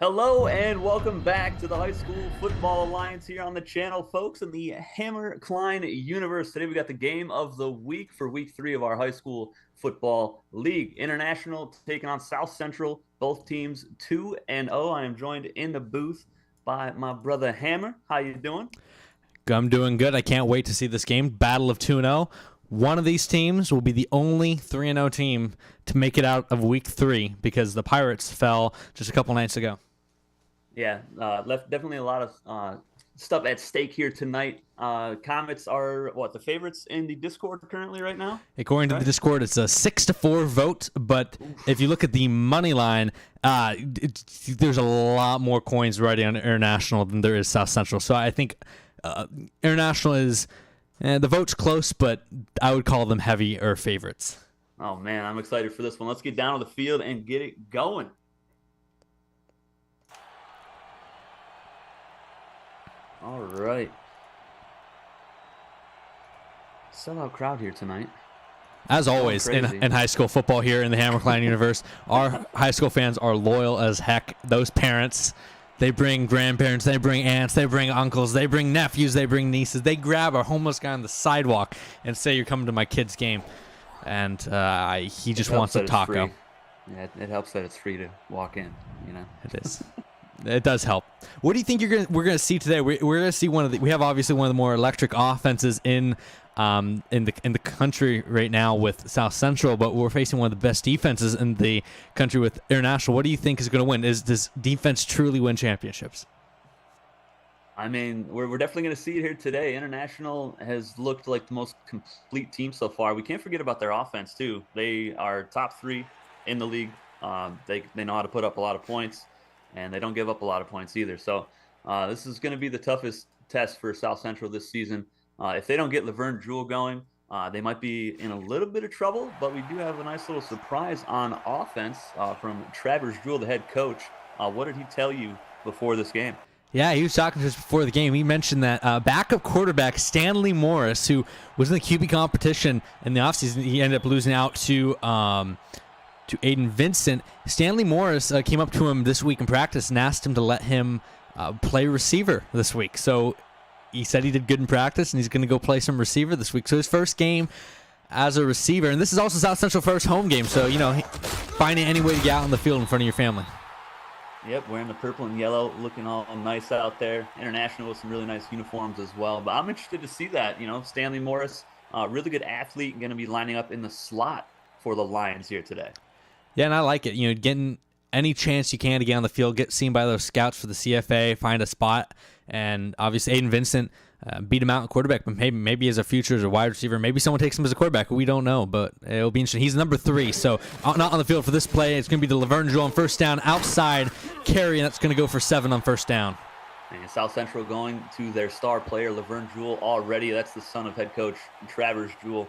Hello and welcome back to the High School Football Alliance here on the channel, folks, in the Hammer Cline Universe. Today we got the game of the week for week 3 of our High School Football League. International taking on South Central, both teams 2-0. I am joined in the booth by my brother Hammer. How you doing? I'm doing good. I can't wait to see this game. Battle of 2-0. One of these teams will be the only 3-0 team to make it out of week 3 because the Pirates fell just a couple nights ago. Yeah, definitely a lot of stuff at stake here tonight. Comets are, the favorites in the Discord currently right now? According to the Discord, it's a 6-4 vote, but if you look at the money line, there's a lot more coins riding on International than there is South Central. So I think International is, the vote's close, but I would call them heavier favorites. Oh, man, I'm excited for this one. Let's get down to the field and get it going. All right. Sellout crowd here tonight. As always, in high school football here in the Hammer Cline Universe, our high school fans are loyal as heck. Those parents, they bring grandparents, they bring aunts, they bring uncles, they bring nephews, they bring nieces. They grab a homeless guy on the sidewalk and say, "You're coming to my kid's game." And he just wants a taco. Yeah, it helps that it's free to walk in, you know. It is. It does help. What do you think we're gonna see today? We're gonna see we have obviously one of the more electric offenses in the country right now with South Central, but we're facing one of the best defenses in the country with International. What do you think is going to win? Does defense truly win championships? I mean, we're definitely going to see it here today. International has looked like the most complete team so far. We can't forget about their offense too. They are top 3 in the league. They know how to put up a lot of points, and they don't give up a lot of points either. So this is going to be the toughest test for South Central this season. If they don't get Laverne Jewell going, they might be in a little bit of trouble, but we do have a nice little surprise on offense from Travers Jewell, the head coach. What did he tell you before this game? Yeah, he was talking to us before the game. He mentioned that backup quarterback Stanley Morris, who was in the QB competition in the offseason, he ended up losing out to Aiden Vincent. Stanley Morris came up to him this week in practice and asked him to let him play receiver this week. So he said he did good in practice, and he's going to go play some receiver this week. So his first game as a receiver, and this is also South Central first home game. So, finding any way to get out on the field in front of your family. Yep, wearing the purple and yellow, looking all nice out there. International with some really nice uniforms as well. But I'm interested to see that. Stanley Morris, really good athlete, going to be lining up in the slot for the Lions here today. Yeah, and I like it. Getting any chance you can to get on the field, get seen by those scouts for the CFA, find a spot. And obviously Aiden Vincent, beat him out in quarterback, but maybe as a future as a wide receiver. Maybe someone takes him as a quarterback. We don't know, but it'll be interesting. He's number 3, so not on the field for this play. It's going to be the Laverne Jewell on first down, outside carry, and that's going to go for 7 on first down. And South Central going to their star player, Laverne Jewell, already. That's the son of head coach Travers Jewell,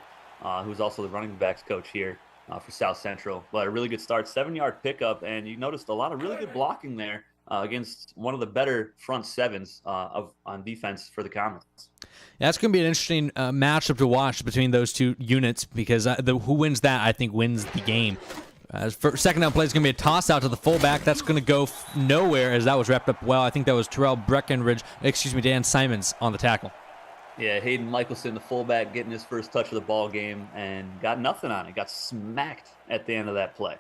who's also the running backs coach here for South Central. But a really good start, 7-yard pickup, and you noticed a lot of really good blocking there against one of the better front sevens on defense for the Comets. Yeah, that's going to be an interesting matchup to watch between those two units, because who wins that, I think, wins the game. Second down play is going to be a toss out to the fullback. That's going to go nowhere, as that was wrapped up well. I think that was Dan Simons on the tackle. Yeah, Hayden Michelson, the fullback, getting his first touch of the ball game and got nothing on it. Got smacked at the end of that play.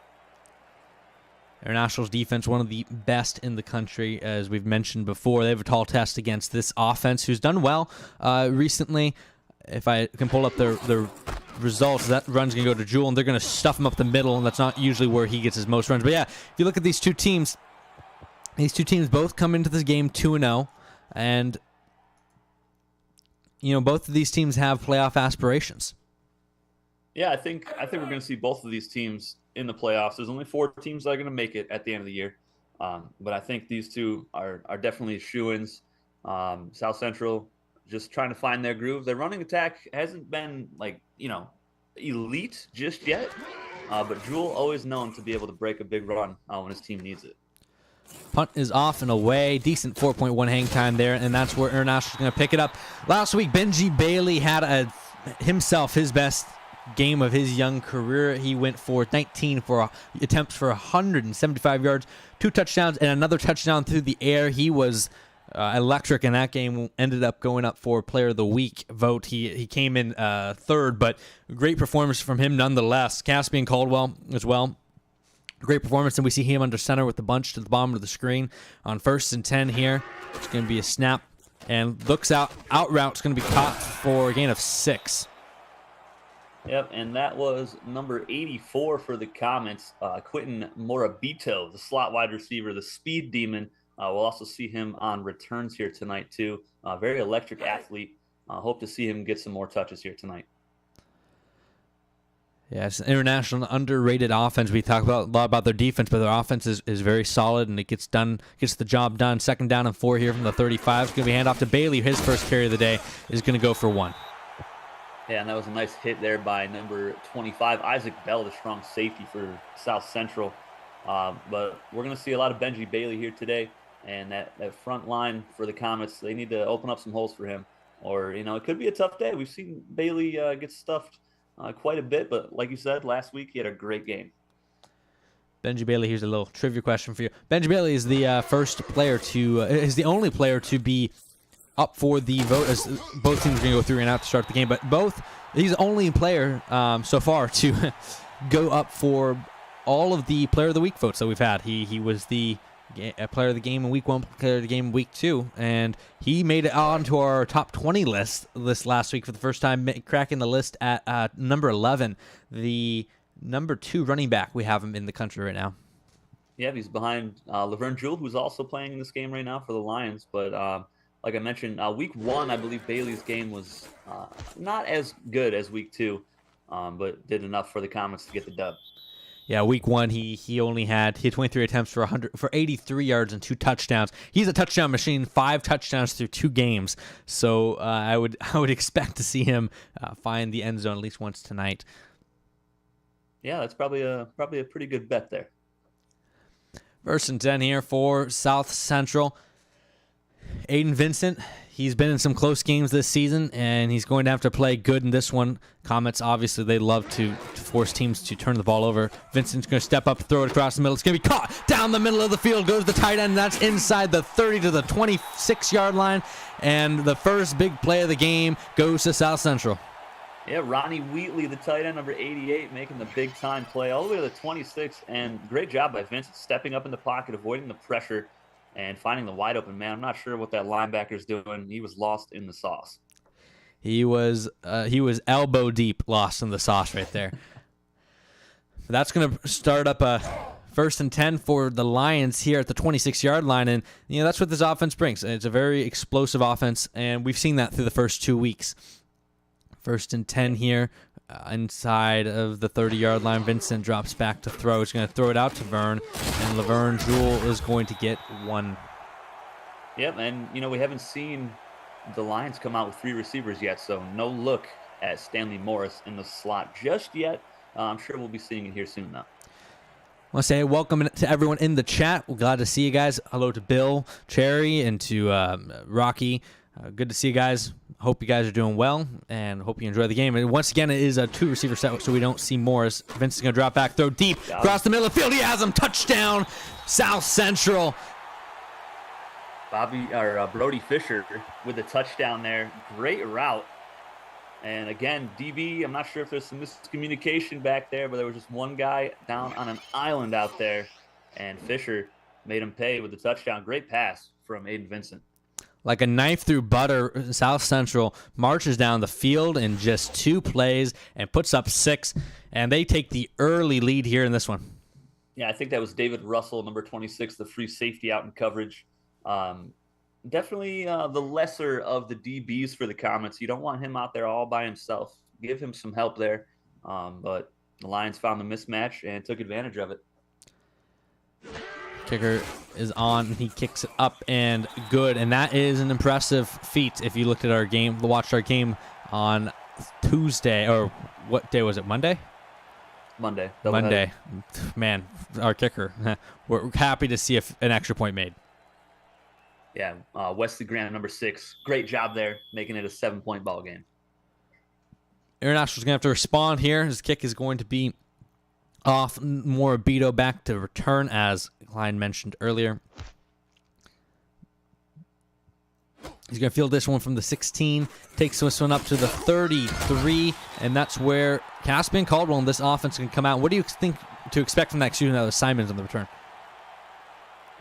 International's defense, one of the best in the country, as we've mentioned before. They have a tall test against this offense, who's done well recently. If I can pull up the results, that run's going to go to Jewell, and they're going to stuff him up the middle, and that's not usually where he gets his most runs. But yeah, if you look at these two teams both come into this game 2-0, and both of these teams have playoff aspirations. Yeah, I think we're going to see both of these teams in the playoffs. There's only 4 teams that are going to make it at the end of the year, but I think these two are definitely shoo-ins. South Central just trying to find their groove. Their running attack hasn't been elite just yet, but Jewell always known to be able to break a big run when his team needs it. Punt is off and away. Decent 4.1 hang time there, and that's where International's going to pick it up. Last week, Benji Bailey had his best game of his young career. He went for 19 attempts for 175 yards, 2 touchdowns, and another touchdown through the air. He was electric in that game. Ended up going up for Player of the Week vote. He came in third, but great performance from him nonetheless. Caspian Caldwell as well. Great performance, and we see him under center with the bunch to the bottom of the screen on 1st and 10 here. It's going to be a snap, and looks out route. It's going to be caught for a gain of 6. Yep, and that was number 84 for the Comets, Quentin Morabito, the slot wide receiver, the speed demon. We'll also see him on returns here tonight, too. Very electric athlete. Hope to see him get some more touches here tonight. Yeah, it's an International underrated offense. We talk a lot about their defense, but their offense is very solid, and it gets the job done. 2nd down and 4 here from the 35. It's going to be hand off to Bailey. His first carry of the day is going to go for 1. Yeah, and that was a nice hit there by number 25, Isaac Bell, the strong safety for South Central. But we're going to see a lot of Benji Bailey here today, and that front line for the Comets, they need to open up some holes for him. Or, it could be a tough day. We've seen Bailey get stuffed quite a bit, but like you said, last week he had a great game. Benji Bailey, here's a little trivia question for you. Benji Bailey is the is the only player to be up for the vote, as both teams are going to go through and out to start the game, but he's the only player so far to go up for all of the Player of the Week votes that we've had. He was the Player of the Game in Week 1, Player of the Game in Week 2, and he made it onto our top 20 list last week for the first time, cracking the list at number 11, the number 2 running back we have him in the country right now. Yeah, he's behind Laverne Jewell, who's also playing in this game right now for the Lions, but like I mentioned, Week 1, I believe Bailey's game was not as good as Week 2, but did enough for the Comets to get the dub. Yeah, Week 1, he had 23 attempts for 83 yards and 2 touchdowns. He's a touchdown machine, 5 touchdowns through 2 games. So I would expect to see him find the end zone at least once tonight. Yeah, that's probably a pretty good bet there. 1st and 10 here for South Central. Aiden Vincent, he's been in some close games this season, and he's going to have to play good in this one. Comets, obviously, they love to force teams to turn the ball over. Vincent's going to step up, throw it across the middle. It's going to be caught down the middle of the field. Goes the tight end. That's inside the 30 to the 26-yard line. And the first big play of the game goes to South Central. Yeah, Ronnie Wheatley, the tight end, number 88, making the big-time play all the way to the 26. And great job by Vincent stepping up in the pocket, avoiding the pressure, and finding the wide open man. I'm not sure what that linebacker's doing. He was lost in the sauce. He was elbow deep lost in the sauce right there. That's going to start up a First and 10 for the Lions here at the 26-yard line, and that's what this offense brings. It's a very explosive offense, and we've seen that through the first 2 weeks. First and 10 here inside of the 30-yard line. Vincent drops back to throw. He's going to throw it out to Vern, and Laverne Jewell is going to get 1. Yep, and we haven't seen the Lions come out with 3 receivers yet, so no look at Stanley Morris in the slot just yet. I'm sure we'll be seeing it here soon, though. I want to say welcome to everyone in the chat. We're glad to see you guys. Hello to Bill, Cherry, and to Rocky. Good to see you guys. Hope you guys are doing well, and hope you enjoy the game. And once again, it is a 2-receiver set, so we don't see Morris. Vince is going to drop back, throw deep, across the middle of the field. He has him. Touchdown, South Central. Brody Fisher with a touchdown there. Great route. And again, DB, I'm not sure if there's some miscommunication back there, but there was just one guy down on an island out there, and Fisher made him pay with the touchdown. Great pass from Aiden Vincent. Like a knife through butter, South Central marches down the field in just 2 plays and puts up 6, and they take the early lead here in this one. Yeah, I think that was David Russell, number 26, the free safety out in coverage. Definitely the lesser of the DBs for the Comets. You don't want him out there all by himself. Give him some help there. But the Lions found the mismatch and took advantage of it. Kicker is on. He kicks it up and good. And that is an impressive feat if you looked at our game, watched our game on Tuesday. Or what day was it? Monday? Monday. Monday. Man, our kicker. We're happy to see an extra point made. Yeah, Wesley Graham, number 6. Great job there, making it a 7-point ball game. International's going to have to respond here. His kick is going to be off. Morabito back to return, as Klein mentioned earlier. He's going to field this one from the 16, takes this one up to the 33, and that's where Caspian Caldwell and this offense can come out. What do you think to expect from that shooting? That was Simons on the return.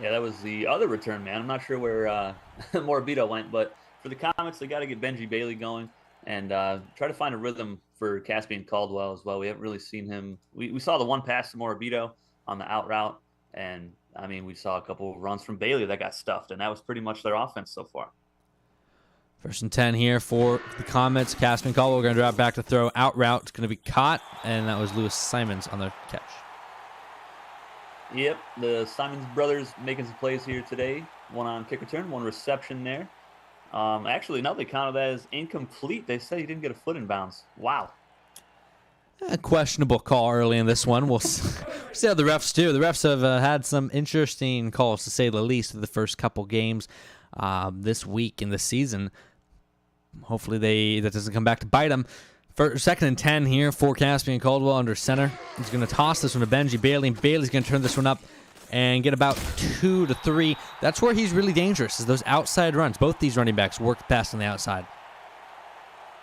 Yeah, that was the other return, man. I'm not sure where Morabito went, but for the Comets, they got to get Benji Bailey going and try to find a rhythm for Caspian Caldwell as well. We haven't really seen him. We saw the one pass to Morabito on the out route, and, we saw a couple runs from Bailey that got stuffed, and that was pretty much their offense so far. First and 10 here for the Comets. Caspian Caldwell going to drop back to throw. Out route. It's going to be caught, and that was Lewis Simons on the catch. Yep, the Simons brothers making some plays here today. One on kick return, 1 reception there. Actually, no, they counted that as incomplete. They said he didn't get a foot in bounds. Wow. A questionable call early in this one. We'll see how the refs do. The refs have had some interesting calls, to say the least, through the first couple games this week in the season. Hopefully that doesn't come back to bite them. Second and 10 here for Caspian Caldwell under center. He's going to toss this one to Benji Bailey. Bailey's going to turn this one up and get about 2 to 3. That's where he's really dangerous, is those outside runs. Both these running backs work best on the outside.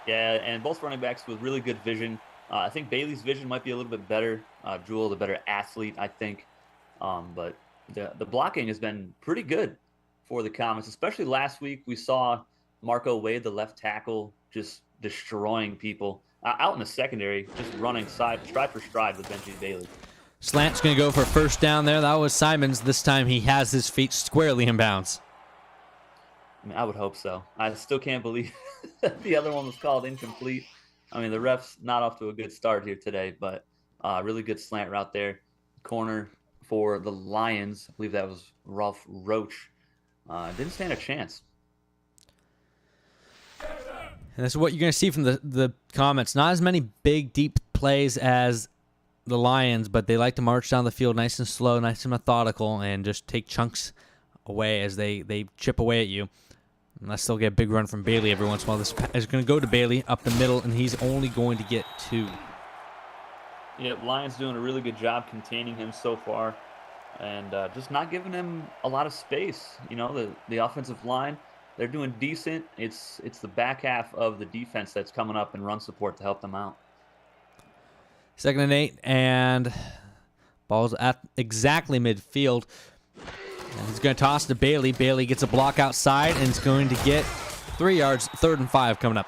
Yeah, and both running backs with really good vision. I think Bailey's vision might be a little bit better. Jewell, the better athlete, I think. But the blocking has been pretty good for the Comets, especially last week. We saw Marco Wade, the left tackle, just destroying people out in the secondary, just running stride for stride with Benji Bailey. Slant's going to go for a first down there. That was Simons. This time he has his feet squarely in bounds. I would hope so. I still can't believe the other one was called incomplete. The refs not off to a good start here today, but really good slant route there. Corner for the Lions. I believe that was Ralph Roach. Didn't stand a chance. And this is what you're going to see from the Comets. Not as many big, deep plays as the Lions, but they like to march down the field nice and slow, nice and methodical, and just take chunks away as they chip away at you. Unless they'll get a big run from Bailey every once in a while. This is going to go to Bailey up the middle, and he's only going to get 2. Yep, Lions doing a really good job containing him so far and just not giving him a lot of space. The offensive line, they're doing decent. It's the back half of the defense that's coming up in run support to help them out. 2nd and 8, and ball's at exactly midfield. And he's going to toss to Bailey. Bailey gets a block outside and is going to get 3 yards. 3rd and 5 coming up.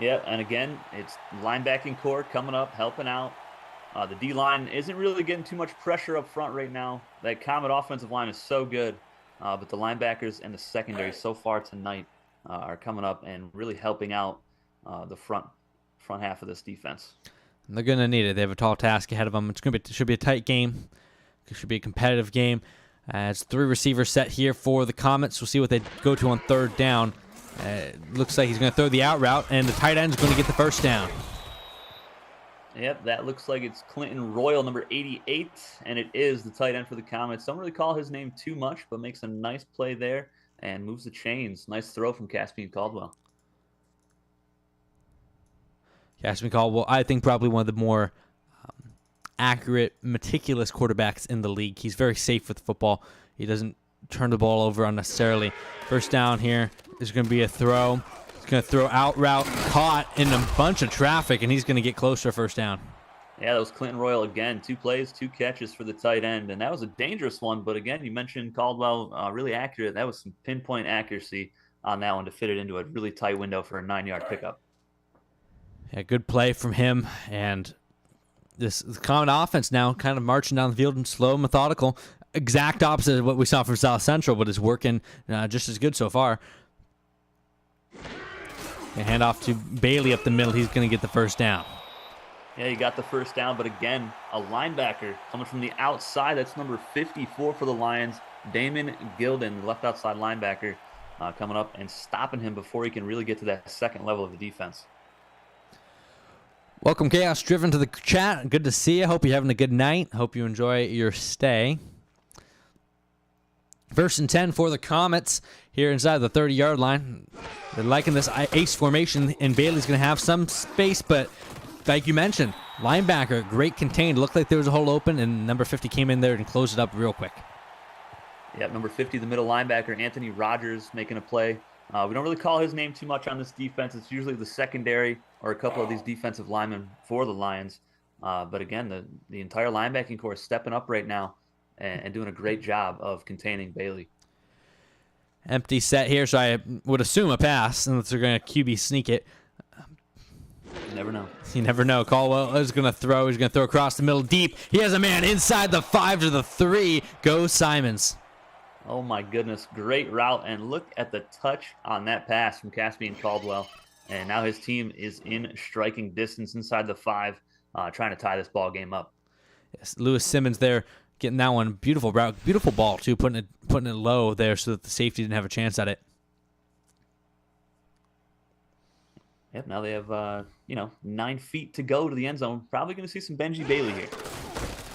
Yeah, and again, it's linebacking core coming up, helping out. The D-line isn't really getting too much pressure up front right now. That Comet offensive line is so good, but the linebackers and the secondary so far tonight are coming up and really helping out the front half of this defense. And they're going to need it. They have a tall task ahead of them. Should be a tight game. It should be a competitive game. It's 3 receivers set here for the Comets. We'll see what they go to on third down. Looks like he's going to throw the out route, and the tight end is going to get the first down. Yep, that looks like it's Clinton Royal, number 88, and it is the tight end for the Comets. Don't really call his name too much, but makes a nice play there and moves the chains. Nice throw from Caspian Caldwell. Caspian Caldwell, I think probably one of the more accurate, meticulous quarterbacks in the league. He's very safe with the football. He doesn't turn the ball over unnecessarily. First down here is going to be a throw. He's going to throw out route, caught in a bunch of traffic, and he's going to get closer to first down. Yeah, that was Clinton Royal again. 2 plays, 2 catches for the tight end, and that was a dangerous one. But again, you mentioned Caldwell, really accurate. That was some pinpoint accuracy on that one to fit it into a really tight window for a 9-yard pickup. Yeah, good play from him, and this Comet offense now kind of marching down the field and slow, methodical. Exact opposite of what we saw from South Central, but is working just as good so far. And hand off to Bailey up the middle. He's going to get the first down. Yeah, he got the first down, but again, a linebacker coming from the outside. That's number 54 for the Lions, Damon Gilden, the left outside linebacker, coming up and stopping him before he can really get to that second level of the defense. Welcome, Chaos Driven, to the chat. Good to see you. Hope you're having a good night. Hope you enjoy your stay. 1st and 10 for the Comets here inside the 30-yard line. They're liking this ace formation, and Bailey's going to have some space, but like you mentioned, linebacker, great contained. Looked like there was a hole open, and number 50 came in there and closed it up real quick. Yep, number 50, the middle linebacker, Anthony Rogers, making a play. We don't really call his name too much on this defense. It's usually the secondary or a couple of these defensive linemen for the Lions. But again, the entire linebacking core is stepping up right now and doing a great job of containing Bailey. Empty set here, so I would assume a pass, unless they're going to QB sneak it. You never know. You never know. Caldwell is going to throw. He's going to throw across the middle deep. He has a man inside the 5 to the 3. Go Simons. Oh, my goodness. Great route. And look at the touch on that pass from Caspian Caldwell. And now his team is in striking distance inside the 5, trying to tie this ball game up. Yes, Lewis Simmons there getting that one. Beautiful route. Beautiful ball, too, putting it low there so that the safety didn't have a chance at it. Yep, now they have, 9 feet to go to the end zone. Probably going to see some Benji Bailey here.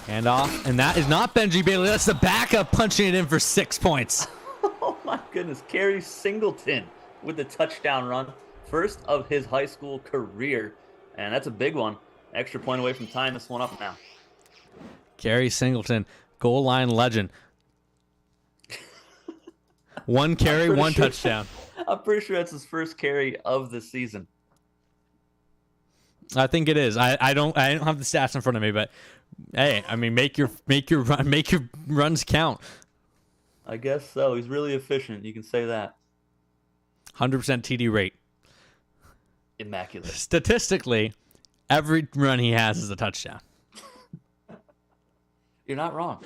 Hand off, and that is not Benji Bailey. That's the backup punching it in for 6 points. Oh, my goodness. Kerry Singleton with the touchdown run. First of his high school career, and that's a big one. Extra point away from tying this one up now. Kerry Singleton, goal line legend. 1 carry, 1 touchdown. I'm pretty sure that's his first carry of the season. I think it is. I don't have the stats in front of me, but hey, I mean, make your runs count. I guess so. He's really efficient. You can say that. 100% TD rate. Immaculate. Statistically, every run he has is a touchdown. You're not wrong.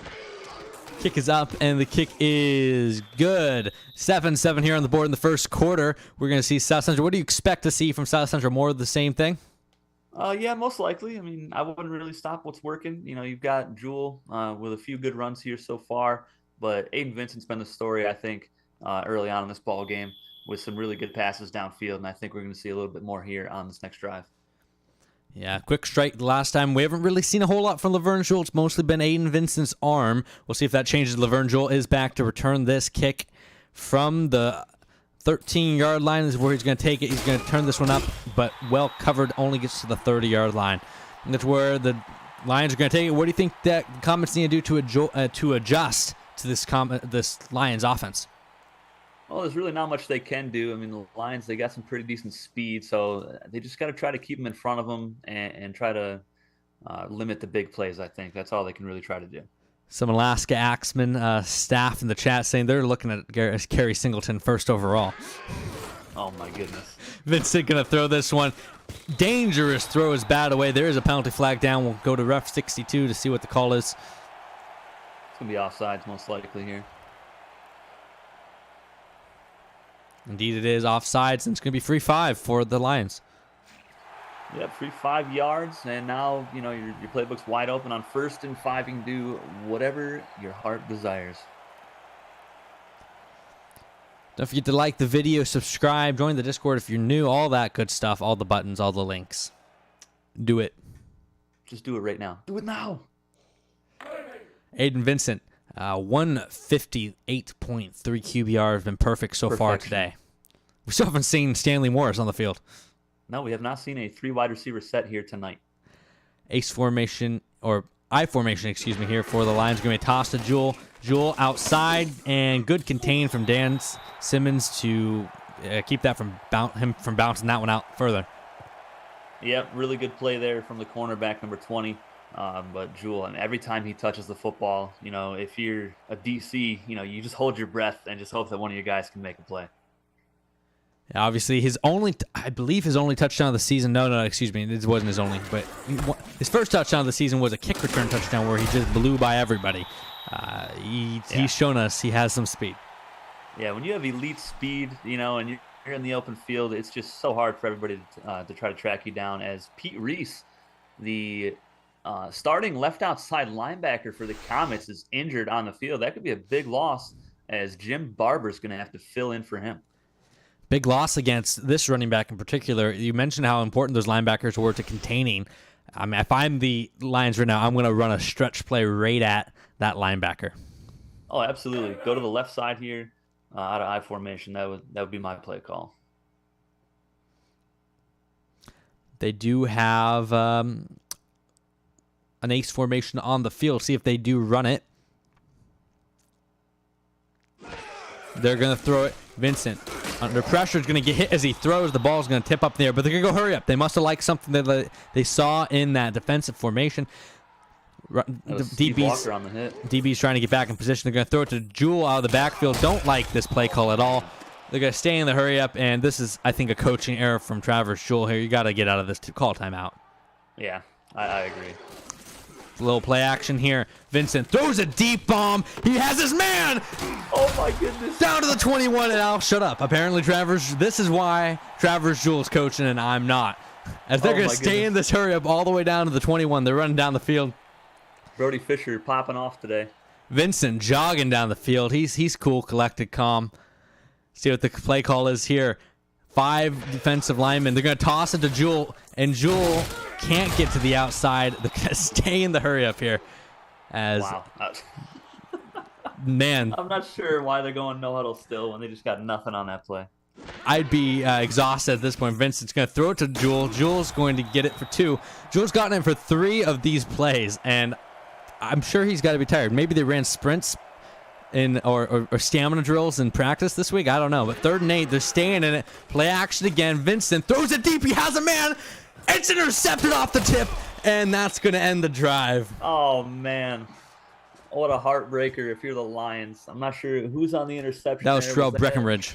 Kick is up, and the kick is good. 7-7 here on the board in the first quarter. We're going to see South Central. What do you expect to see from South Central? More of the same thing? Yeah, most likely. I mean, I wouldn't really stop what's working. You've got Jewel with a few good runs here so far, but Aiden Vincent's been the story, I think, early on in this ball game with some really good passes downfield, and I think we're going to see a little bit more here on this next drive. Yeah, quick strike the last time. We haven't really seen a whole lot from Laverne Jewell. It's mostly been Aiden Vincent's arm. We'll see if that changes. Laverne Jewell is back to return this kick from the 13-yard line is where he's going to take it. He's going to turn this one up, but well covered, only gets to the 30-yard line. And that's where the Lions are going to take it. What do you think that Comets need to do to adjust to this Lions offense? Well, there's really not much they can do. I mean, the Lions, they got some pretty decent speed, so they just got to try to keep them in front of them and try to limit the big plays, I think. That's all they can really try to do. Some Alaska Axemen staff in the chat saying they're looking at Kerry Singleton first overall. Oh my goodness. Vincent gonna throw this one. Dangerous throw is bad away. There is a penalty flag down. We'll go to ref 62 to see what the call is. It's gonna be offsides most likely here. Indeed, it is offsides, and it's gonna be free 5 for the Lions. Yep, free 5 yards, and now your playbook's wide open on 1st and 5. You can do whatever your heart desires. Don't forget to like the video, subscribe, join the Discord if you're new, all that good stuff, all the buttons, all the links. Do it. Just do it right now. Do it now. Aiden Vincent, 158.3 QBR has been perfect so far today. We still haven't seen Stanley Morris on the field. No, we have not seen a 3 wide receiver set here tonight. Ace formation, or I formation, excuse me, here for the Lions. Going to be a toss to Jewel. Jewel outside, and good contain from Dan Simmons to keep that from him from bouncing that one out further. Yep, really good play there from the cornerback, number 20. But Jewel, and every time he touches the football, if you're a DC, you just hold your breath and just hope that one of your guys can make a play. Obviously, I believe his only touchdown of the season. No, excuse me, this wasn't his only. But his first touchdown of the season was a kick return touchdown where he just blew by everybody. He's shown us he has some speed. Yeah, when you have elite speed, and you're in the open field, it's just so hard for everybody to try to track you down. As Pete Reese, the starting left outside linebacker for the Comets, is injured on the field. That could be a big loss, as Jim Barber's going to have to fill in for him. Big loss against this running back in particular. You mentioned how important those linebackers were to containing. I mean, if I'm the Lions right now, I'm going to run a stretch play right at that linebacker. Oh, absolutely. Go to the left side here out of I formation. That would be my play call. They do have an ace formation on the field. See if they do run it. They're going to throw it. Vincent, under pressure, is going to get hit as he throws. The ball is going to tip up there, but they're going to go hurry up. They must have liked something that they saw in that defensive formation. DB's on the hit. DB's trying to get back in position. They're going to throw it to Jewel out of the backfield. Don't like this play call at all. They're going to stay in the hurry up, and this is, I think, a coaching error from Travis Jewel here. You got to get out of this to call timeout. Yeah, I agree. A little play action here. Vincent throws a deep bomb. He has his man. Oh my goodness. Down to the 21, and I'll shut up. Apparently, this is why Travis Jewell's coaching and I'm not. As they're going to stay in this hurry up all the way down to the 21. They're running down the field. Brody Fisher popping off today. Vincent jogging down the field. He's cool, collected, calm. See what the play call is here. 5 defensive linemen. They're going to toss it to Jewel, and Jewel can't get to the outside. They're going to stay in the hurry up here. Wow. Man. I'm not sure why they're going no huddle still when they just got nothing on that play. I'd be exhausted at this point. Vincent's going to throw it to Jewel. Jewel's going to get it for 2. Jewel's gotten it for 3 of these plays, and I'm sure he's got to be tired. Maybe they ran sprints or stamina drills in practice this week. I don't know. But 3rd and 8, they're staying in it. Play action again. Vincent throws it deep. He has a man. It's intercepted off the tip, and that's going to end the drive. Oh, man. What a heartbreaker if you're the Lions. I'm not sure who's on the interception. That was Sherrell Breckenridge.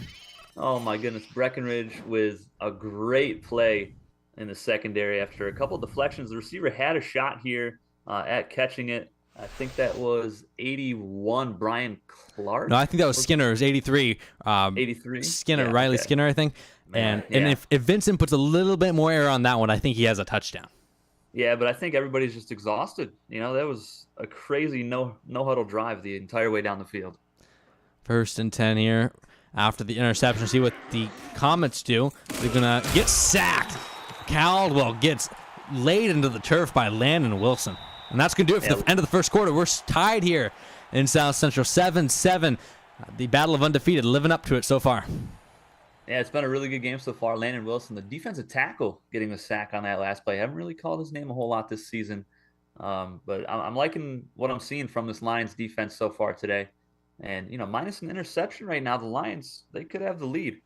Oh, my goodness. Breckenridge with a great play in the secondary after a couple of deflections. The receiver had a shot here at catching it. I think that was 81, Brian Clark. No, I think that was Skinner. It was 83. 83? Skinner, yeah, Riley Skinner, I think. And if Vincent puts a little bit more air on that one, I think he has a touchdown. Yeah, but I think everybody's just exhausted. That was a crazy no-huddle drive the entire way down the field. 1st and 10 here after the interception. See what the Comets do. They're going to get sacked. Caldwell gets laid into the turf by Landon Wilson. And that's going to do it for the end of the first quarter. We're tied here in South Central, 7-7. The battle of undefeated, living up to it so far. Yeah, it's been a really good game so far. Landon Wilson, the defensive tackle, getting the sack on that last play. I haven't really called his name a whole lot this season. But I'm liking what I'm seeing from this Lions defense so far today. And, minus an interception right now, the Lions, they could have the lead.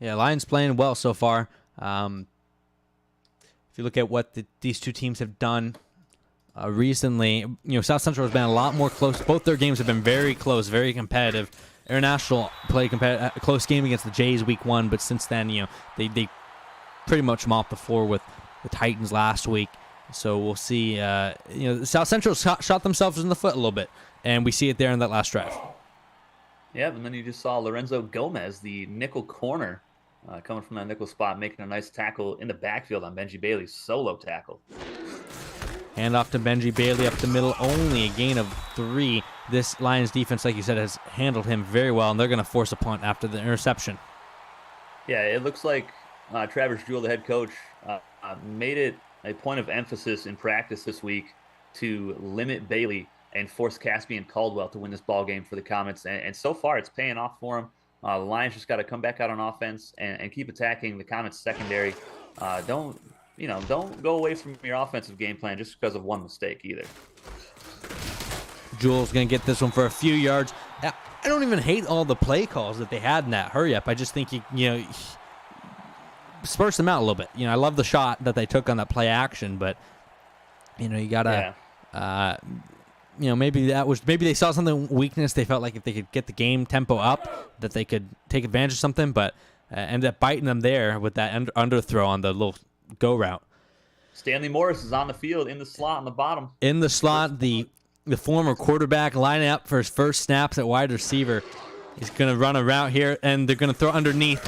Yeah, Lions playing well so far. If you look at what these two teams have done recently, South Central has been a lot more close. Both their games have been very close, very competitive. International played a close game against the Jays week 1, but since then, they pretty much mopped the floor with the Titans last week. So we'll see. South Central shot themselves in the foot a little bit, and we see it there in that last drive. Yeah, and then you just saw Lorenzo Gomez, the nickel corner, coming from that nickel spot, making a nice tackle in the backfield on Benji Bailey's solo tackle. Hand off to Benji Bailey up the middle, only a gain of 3. This Lions defense, like you said, has handled him very well, and they're going to force a punt after the interception. Yeah, it looks like Travis Jewell, the head coach, made it a point of emphasis in practice this week to limit Bailey and force Caspian Caldwell to win this ball game for the Comets. And so far, it's paying off for him. The Lions just got to come back out on offense and keep attacking the Comets secondary. Don't go away from your offensive game plan just because of one mistake either. Jewell's going to get this one for a few yards. I don't even hate all the play calls that they had in that hurry up. I just think you disperse them out a little bit. I love the shot that they took on that play action, but you gotta, maybe they saw something weakness. They felt like if they could get the game tempo up, that they could take advantage of something, but ended up biting them there with that underthrow on the little go route. Stanley Morris is on the field in the slot on the bottom. In the slot, the former quarterback lining up for his first snaps at wide receiver. He's going to run a route here, and they're going to throw underneath.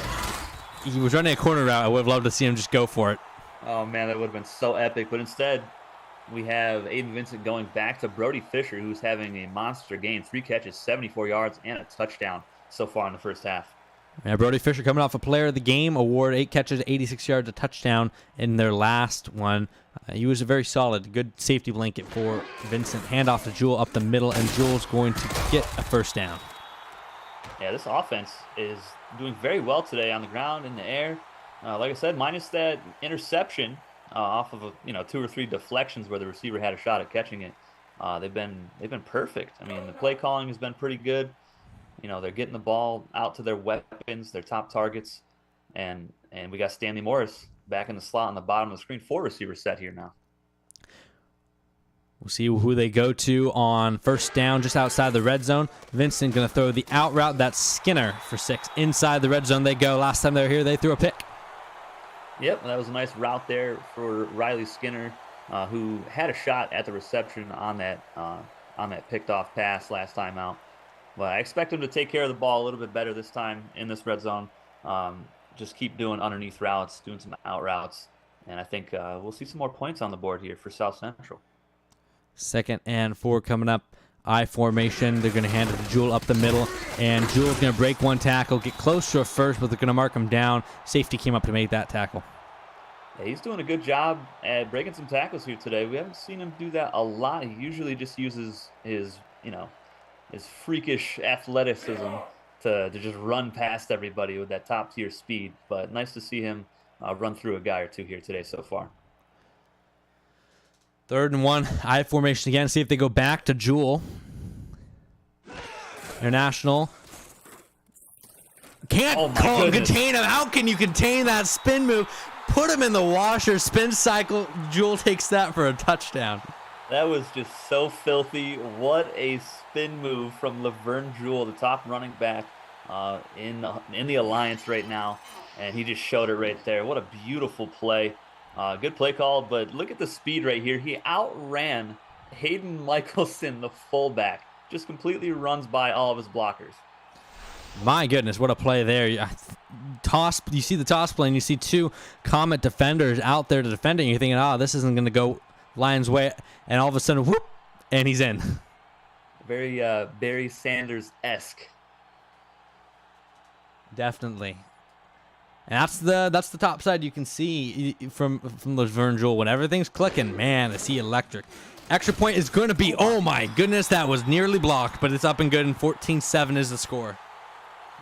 He was running a corner route. I would have loved to see him just go for it. Oh, man, that would have been so epic. But instead, we have Aiden Vincent going back to Brody Fisher, who's having a monster game. 3 catches, 74 yards, and a touchdown so far in the first half. Yeah, Brody Fisher coming off a player of the game award, 8 catches, 86 yards, a touchdown in their last one. He was a very solid, good safety blanket for Vincent. Handoff to Jewell up the middle, and Jewell's going to get a first down. Yeah, this offense is doing very well today on the ground, in the air. Like I said, minus that interception off of 2 or 3 deflections where the receiver had a shot at catching it. They've been perfect. I mean, the play calling has been pretty good. They're getting the ball out to their weapons, their top targets, and we got Stanley Morris back in the slot on the bottom of the screen. 4 receivers set here now. We'll see who they go to on first down just outside the red zone. Vincent going to throw the out route. That's Skinner for 6. Inside the red zone they go. Last time they were here, they threw a pick. Yep, that was a nice route there for Riley Skinner, who had a shot at the reception on that picked off pass last time out. But I expect him to take care of the ball a little bit better this time in this red zone. Just keep doing underneath routes, doing some out routes. And I think we'll see some more points on the board here for South Central. 2nd and 4 coming up. I formation. They're going to hand it to Jewell up the middle. And Jewell's going to break one tackle, get close to a first, but they're going to mark him down. Safety came up to make that tackle. Yeah, he's doing a good job at breaking some tackles here today. We haven't seen him do that a lot. He usually just uses his freakish athleticism to just run past everybody with that top-tier speed. But nice to see him run through a guy or two here today so far. 3rd and 1. I formation again. See if they go back to Jewell. International. Can't contain him. How can you contain that spin move? Put him in the washer. Spin cycle. Jewell takes that for a touchdown. That was just so filthy. What a spin move from Laverne Jewell, the top running back in the Alliance right now. And he just showed it right there. What a beautiful play. Good play call, but look at the speed right here. He outran Hayden Michelson, the fullback. Just completely runs by all of his blockers. My goodness, what a play there. You see the toss play, and you see 2 Comet defenders out there to defend it, and you're thinking, this isn't going to go Lions' way. And all of a sudden, whoop, and he's in. Very Barry Sanders-esque. Definitely. And that's the top side you can see from Laverne Jewell. When everything's clicking, man, I see electric. Extra point is going to be, oh my goodness, that was nearly blocked, but it's up and good, and 14-7 is the score.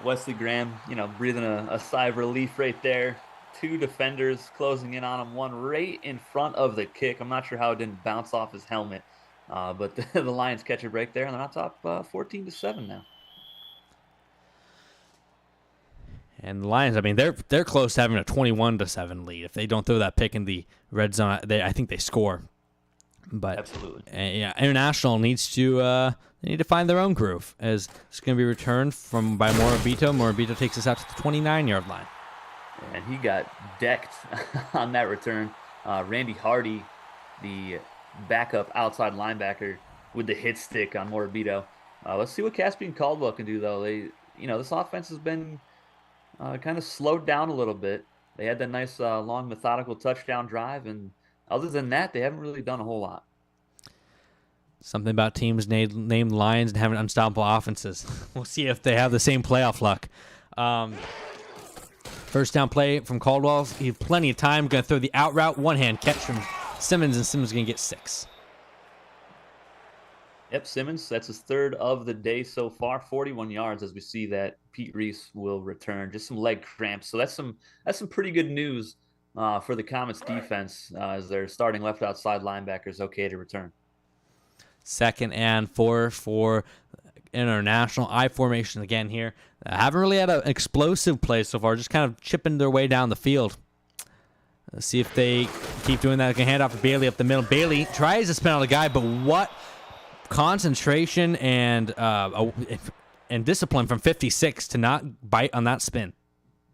Wesley Graham, breathing a sigh of relief right there. 2 defenders closing in on him, one right in front of the kick. I'm not sure how it didn't bounce off his helmet, but the Lions catch a break there, and they're on top 14-7 now. And the Lions, I mean, they're close to having a 21-7 lead. If they don't throw that pick in the red zone, I think they score. But absolutely, International needs to they need to find their own groove, as it's going to be returned by Morabito. Morabito takes us out to the 29-yard line. And he got decked on that return. Randy Hardy, the backup outside linebacker, with the hit stick on Morabito. Let's see what Caspian Caldwell can do, though. This offense has been kind of slowed down a little bit. They had that nice long methodical touchdown drive, and other than that, they haven't really done a whole lot. Something about teams named Lions and having unstoppable offenses. We'll see if they have the same playoff luck. First down play from Caldwell. He had plenty of time. Going to throw the out route. One-hand catch from Simmons, and Simmons is going to get 6. Yep, Simmons, that's his third of the day so far, 41 yards, as we see that Pete Reese will return. Just some leg cramps. So that's some pretty good news for the Comets defense, as their starting left outside linebacker is okay to return. 2nd and 4 for International. I formation again here. Haven't really had an explosive play so far, just kind of chipping their way down the field. Let's see if they keep doing that. They can hand off to Bailey up the middle. Bailey tries to spin out a guy, but what concentration and discipline from 56 to not bite on that spin.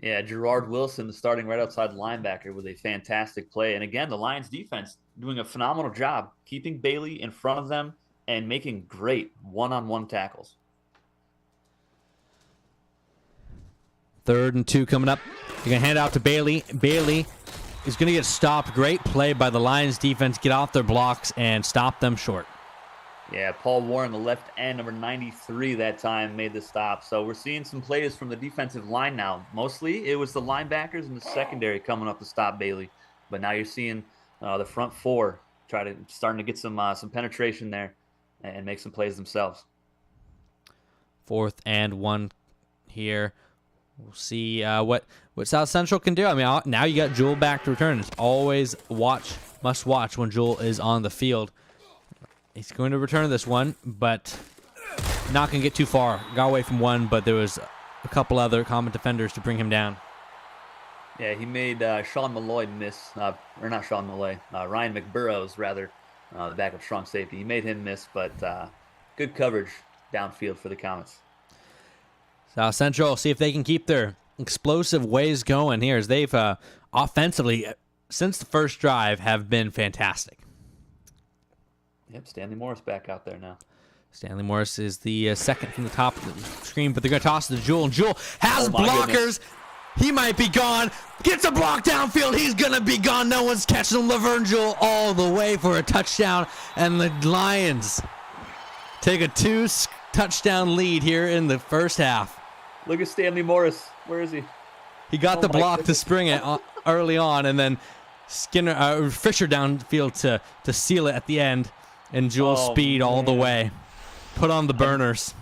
Yeah, Gerard Wilson, the starting right outside linebacker, with a fantastic play. And again, the Lions defense doing a phenomenal job keeping Bailey in front of them and making great one-on-one tackles. 3rd and 2 coming up. You're going to hand out to Bailey. Bailey is going to get stopped. Great play by the Lions defense. Get off their blocks and stop them short. Yeah, Paul Warren, the left end, number 93 that time, made the stop. So we're seeing some plays from the defensive line now. Mostly it was the linebackers and the secondary coming up to stop Bailey. But now you're seeing the front 4 starting to get some penetration there and make some plays themselves. 4th and 1 here. We'll see what South Central can do. I mean, now you got Jewell back to return. It's always must watch when Jewell is on the field. He's going to return this one, but not going to get too far. Got away from one, but there was a couple other common defenders to bring him down. Yeah, he made Sean Malloy miss, or not Sean Malloy, Ryan McBurrows, rather, the backup strong safety. He made him miss, but good coverage downfield for the Comets. South Central, see if they can keep their explosive ways going here, as they've offensively, since the first drive, have been fantastic. Yep, Stanley Morris back out there now. Stanley Morris is the second from the top of the screen, but they're going to toss it to Jewell. And Jewell has blockers. Goodness. He might be gone. Gets a block downfield. He's going to be gone. No one's catching him. Laverne Jewell all the way for a touchdown. And the Lions take a 2-touchdown lead here in the first half. Look at Stanley Morris. Where is he? He got the block to spring it early on, and then Fisher downfield to seal it at the end. And Jewell's speed all the way. Put on the burners.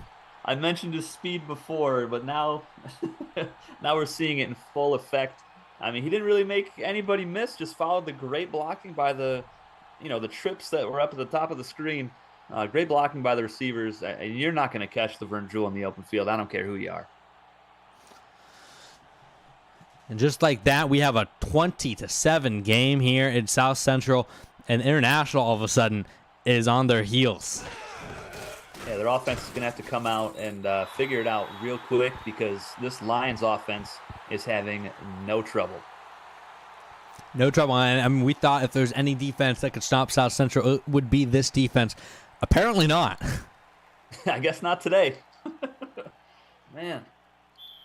I mentioned his speed before, but now we're seeing it in full effect. I mean, he didn't really make anybody miss, just followed the great blocking by the trips that were up at the top of the screen. Great blocking by the receivers. And you're not going to catch Laverne Jewell in the open field. I don't care who you are. And just like that, we have a 20-7 game here in South Central, and International all of a sudden is on their heels. Yeah, their offense is going to have to come out and figure it out real quick, because this Lions offense is having no trouble. No trouble. And I mean, we thought if there's any defense that could stop South Central, it would be this defense. Apparently not. I guess not today. Man,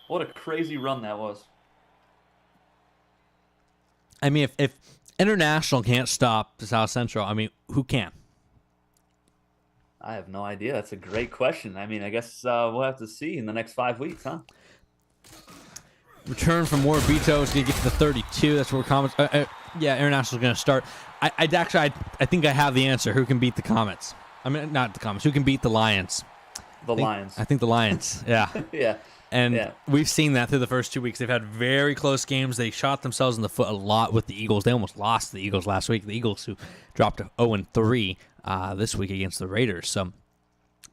what a crazy run that was. I mean, if International can't stop South Central, I mean, who can? I have no idea. That's a great question. I mean, I guess we'll have to see in the next 5 weeks, huh? Return from Morabito is going to get to the 32. That's where Comets. International's going to start. I think I have the answer. Who can beat the Comets? I mean, not the Comets. Who can beat the Lions? Lions. I think the Lions. Yeah. Yeah. And we've seen that through the first 2 weeks. They've had very close games. They shot themselves in the foot a lot with the Eagles. They almost lost to the Eagles last week. The Eagles, who dropped to 0-3 this week against the Raiders. So,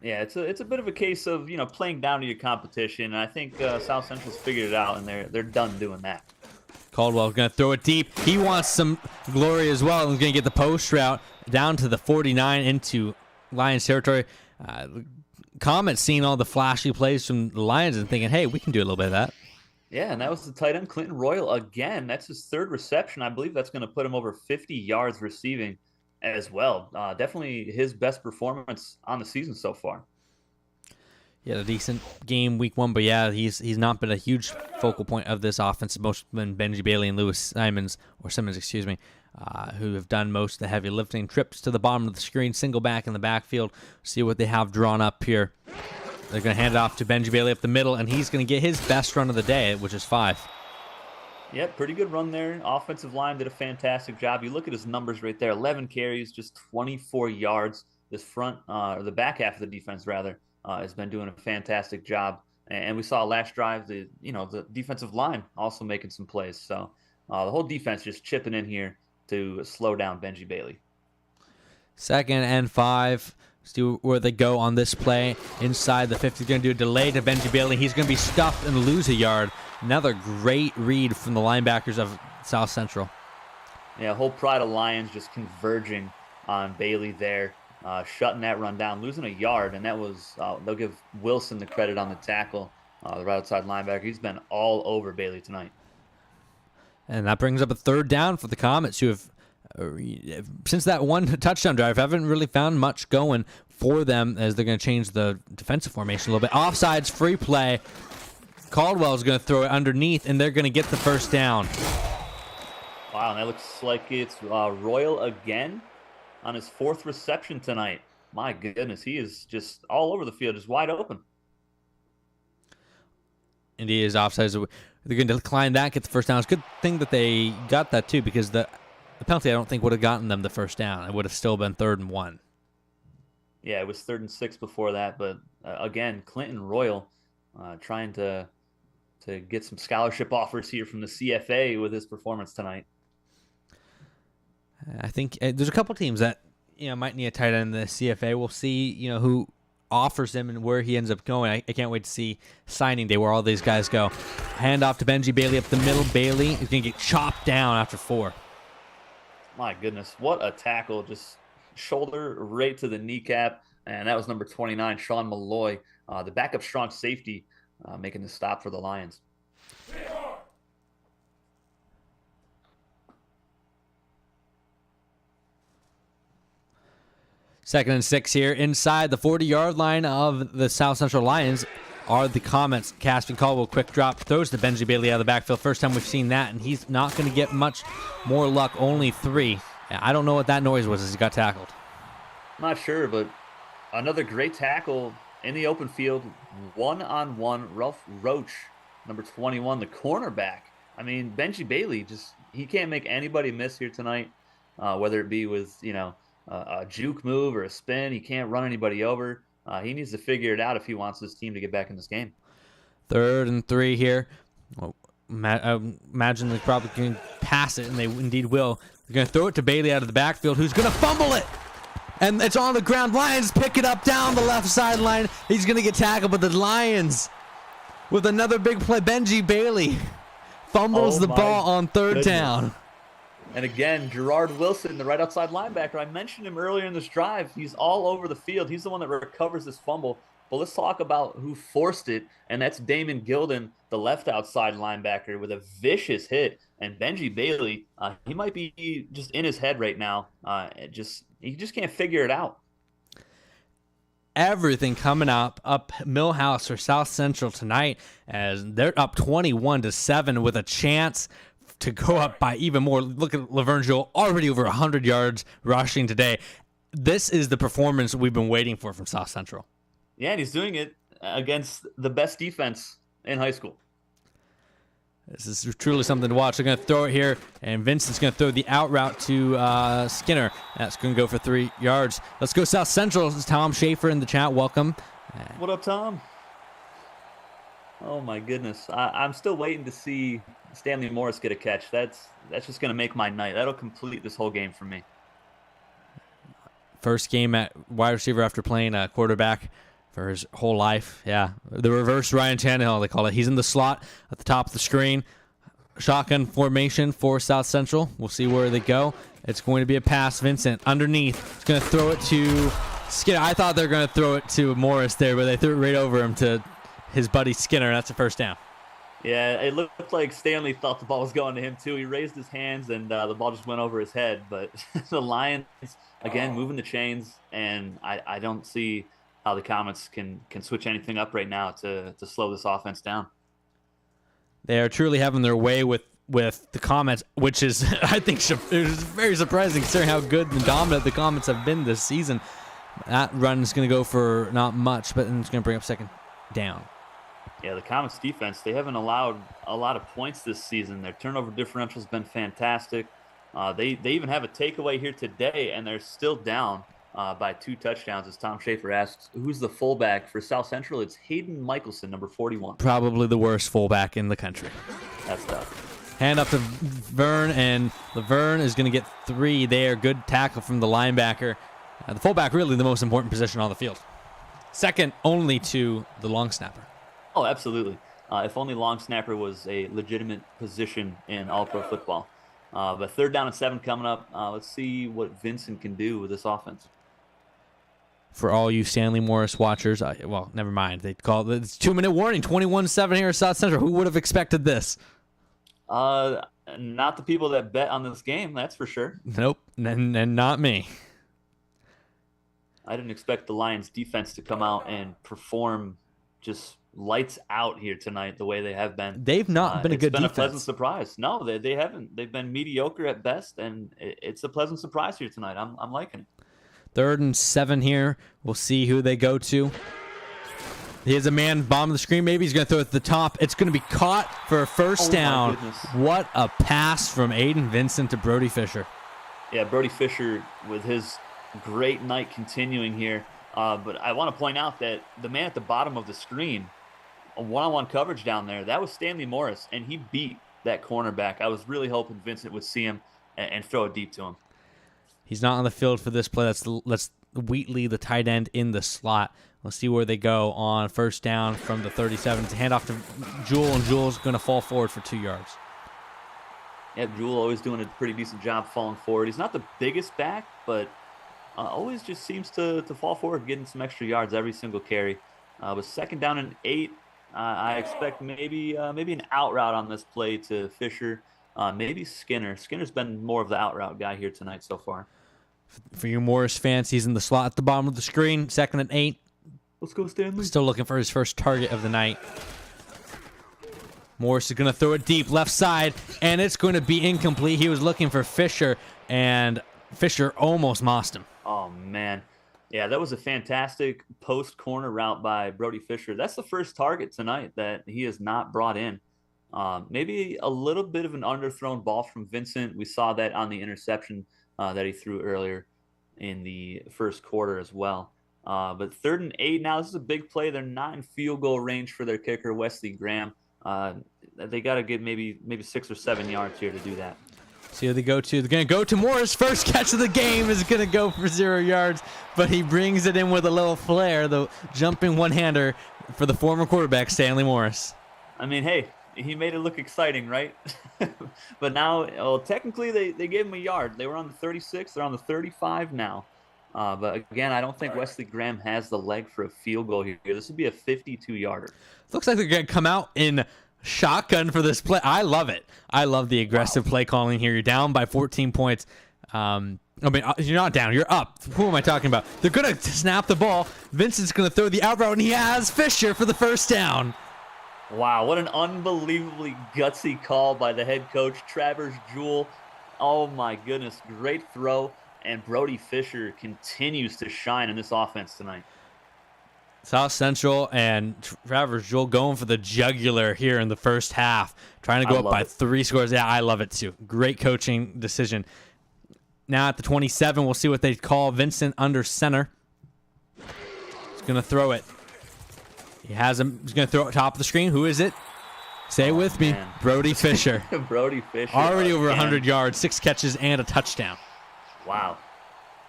yeah, it's a bit of a case of playing down to your competition. And I think South Central's figured it out, and they're done doing that. Caldwell's going to throw it deep. He wants some glory as well. He's going to get the post route down to the 49 into Lions territory. Comets seeing all the flashy plays from the Lions and thinking, hey, we can do a little bit of that. Yeah, and that was the tight end Clinton Royal again. That's his third reception. I believe that's going to put him over 50 yards receiving as well. Definitely his best performance on the season so far. He had a decent game week 1, but yeah, he's not been a huge focal point of this offense. Most been Benji Bailey and Lewis Simmons, excuse me, who have done most of the heavy lifting. Trips to the bottom of the screen, single back in the backfield. See what they have drawn up here. They're going to hand it off to Benji Bailey up the middle, and he's going to get his best run of the day, which is 5. Yep, pretty good run there. Offensive line did a fantastic job. You look at his numbers right there: 11 carries, just 24 yards. This front, or the back half of the defense rather, has been doing a fantastic job. And we saw last drive the defensive line also making some plays. So the whole defense just chipping in here to slow down Benji Bailey. 2nd and 5. See where they go on this play. Inside the 50, going to do a delay to Benji Bailey. He's going to be stuffed and lose a yard. Another great read from the linebackers of South Central. Yeah, whole pride of Lions just converging on Bailey there, shutting that run down, losing a yard, and that was they'll give Wilson the credit on the tackle, the right outside linebacker. He's been all over Bailey tonight. And that brings up a 3rd down for the Comets, who have, since that one touchdown drive, haven't really found much going for them, as they're going to change the defensive formation a little bit. Offsides, free play. Caldwell's going to throw it underneath, and they're going to get the 1st down. Wow, and that looks like it's Royal again on his 4th reception tonight. My goodness, he is just all over the field, just wide open. And he is offsides. They're going to decline that, get the 1st down. It's a good thing that they got that, too, because the penalty, I don't think, would have gotten them the 1st down. It would have still been 3rd and 1. Yeah, it was 3rd and 6 before that. But, again, Clinton Royal trying to get some scholarship offers here from the CFA with his performance tonight. I think there's a couple teams that might need a tight end in the CFA. We'll see who offers him and where he ends up going. I can't wait to see signing day where all these guys go. Hand off to Benji Bailey up the middle. Bailey is going to get chopped down after 4. My goodness, what a tackle. Just shoulder right to the kneecap. And that was number 29, Sean Malloy, the backup strong safety, making the stop for the Lions. Second and 6 here. Inside the 40-yard line of the South Central Lions are the Comets. Caston Caldwell, quick drop, throws to Benji Bailey out of the backfield. First time we've seen that, and he's not going to get much more luck. Only 3. I don't know what that noise was as he got tackled. Not sure, but another great tackle in the open field. One-on-one, Ralph Roach, number 21, the cornerback. I mean, Benji Bailey, he can't make anybody miss here tonight, whether it be with, a juke move or a spin. He can't run anybody over. He needs to figure it out if he wants his team to get back in this game. 3rd and 3 here. Well, imagine they probably can pass it, and they indeed will. They're going to throw it to Bailey out of the backfield, who's going to fumble it. And it's on the ground. Lions pick it up down the left sideline. He's going to get tackled, but the Lions with another big play. Benji Bailey fumbles the ball on 3rd down. And again, Gerard Wilson, the right outside linebacker. I mentioned him earlier in this drive. He's all over the field. He's the one that recovers this fumble. But let's talk about who forced it, and that's Damon Gilden, the left outside linebacker, with a vicious hit. And Benji Bailey, he might be just in his head right now. He just can't figure it out. Everything coming up Millhouse for South Central tonight, as they're up 21-7 with a chance to go up by even more. Look at Laverne Joel, already over 100 yards rushing today. This is the performance we've been waiting for from South Central. Yeah, and he's doing it against the best defense in high school. This is truly something to watch. They're going to throw it here, and Vincent's going to throw the out route to Skinner. That's going to go for 3 yards. Let's go South Central. This is Tom Schaefer in the chat. Welcome. What up, Tom? Oh, my goodness. I'm still waiting to see Stanley Morris get a catch. That's just going to make my night. That'll complete this whole game for me. First game at wide receiver after playing quarterback for his whole life. Yeah, the reverse Ryan Tannehill, they call it. He's in the slot at the top of the screen. Shotgun formation for South Central. We'll see where they go. It's going to be a pass. Vincent underneath. He's going to throw it to Skinner, I thought they were going to throw it to Morris there, but they threw it right over him to his buddy Skinner. That's a first down. Yeah, it looked like Stanley thought the ball was going to him too. He raised his hands and the ball just went over his head. But the Lions, again, moving the chains, and I don't see how the Comets can switch anything up right now to slow this offense down. They are truly having their way with the Comets, which is, I think, it is very surprising considering how good and dominant the Comets have been this season. That run is going to go for not much, but then it's going to bring up second down. Yeah, the Comets defense, they haven't allowed a lot of points this season. Their turnover differential has been fantastic. They even have a takeaway here today, and they're still down by 2 touchdowns. As Tom Schaefer asks, who's the fullback for South Central? It's Hayden Michelson, number 41. Probably the worst fullback in the country. That's tough. Hand up to Vern, and Laverne is going to get 3 there. Good tackle from the linebacker. The fullback, really the most important position on the field. Second only to the long snapper. Oh, absolutely. If only long snapper was a legitimate position in all-pro football. But 3rd down and 7 coming up. Let's see what Vincent can do with this offense. For all you Stanley Morris watchers, well, never mind. They call it, it's 2-minute warning, 21-7 here at South Central. Who would have expected this? Not the people that bet on this game, that's for sure. Nope, and not me. I didn't expect the Lions defense to come out and perform just lights out here tonight the way they have been. They've not been a good defense. It's been a pleasant surprise. No, they haven't. They've been mediocre at best, and it's a pleasant surprise here tonight. I'm liking it. 3rd and 7 here. We'll see who they go to. Here's a man, bottom of the screen. Maybe he's going to throw it at the top. It's going to be caught for a first down. What a pass from Aiden Vincent to Brody Fisher. Yeah, Brody Fisher with his great night continuing here. But I want to point out that the man at the bottom of the screen, a one-on-one coverage down there, that was Stanley Morris, and he beat that cornerback. I was really hoping Vincent would see him and throw it deep to him. He's not on the field for this play. That's Wheatley, the tight end, in the slot. Let's see where they go on first down from the 37. It's a handoff to Jewell, and Jewell's going to fall forward for 2 yards. Yeah, Jewell always doing a pretty decent job falling forward. He's not the biggest back, but always just seems to fall forward, getting some extra yards every single carry. With 2nd down and 8, I expect maybe an out route on this play to Fisher. Maybe Skinner. Skinner's been more of the out route guy here tonight so far. For you Morris fans, he's in the slot at the bottom of the screen. 2nd and 8. Let's go, Stanley. Still looking for his first target of the night. Morris is going to throw it deep left side, and it's going to be incomplete. He was looking for Fisher, and Fisher almost mossed him. Oh, man. Yeah, that was a fantastic post-corner route by Brody Fisher. That's the first target tonight that he has not brought in. Maybe a little bit of an underthrown ball from Vincent. We saw that on the interception that he threw earlier in the first quarter as well. But 3rd and 8 now. This is a big play. They're not in field goal range for their kicker, Wesley Graham. They got to get maybe 6 or 7 yards here to do that. See who they go to. They're going to go to Morris. First catch of the game is going to go for 0 yards, but he brings it in with a little flair, the jumping one-hander for the former quarterback, Stanley Morris. I mean, hey, he made it look exciting, right? But now, well, technically, they gave him a yard. They were on the 36. They're on the 35 now. But again, I don't think Wesley Graham has the leg for a field goal here. This would be a 52-yarder. Looks like they're going to come out in shotgun for this play. I love it. I love the aggressive play calling here. You're down by 14 points. I mean, you're not down. You're up. Who am I talking about? They're going to snap the ball. Vincent's going to throw the out route, and he has Fisher for the first down. Wow, what an unbelievably gutsy call by the head coach, Travers Jewell. Oh, my goodness. Great throw. And Brody Fisher continues to shine in this offense tonight. South Central and Travers Jewell going for the jugular here in the first half, trying to go up by 3 scores. Yeah, I love it too. Great coaching decision. Now at the 27, we'll see what they call Vincent under center. He's going to throw it. He has him. He's going to throw it top of the screen. Who is it? Say it with me. Brody Fisher. Brody Fisher. Already over 100 yards, 6 catches, and a touchdown. Wow.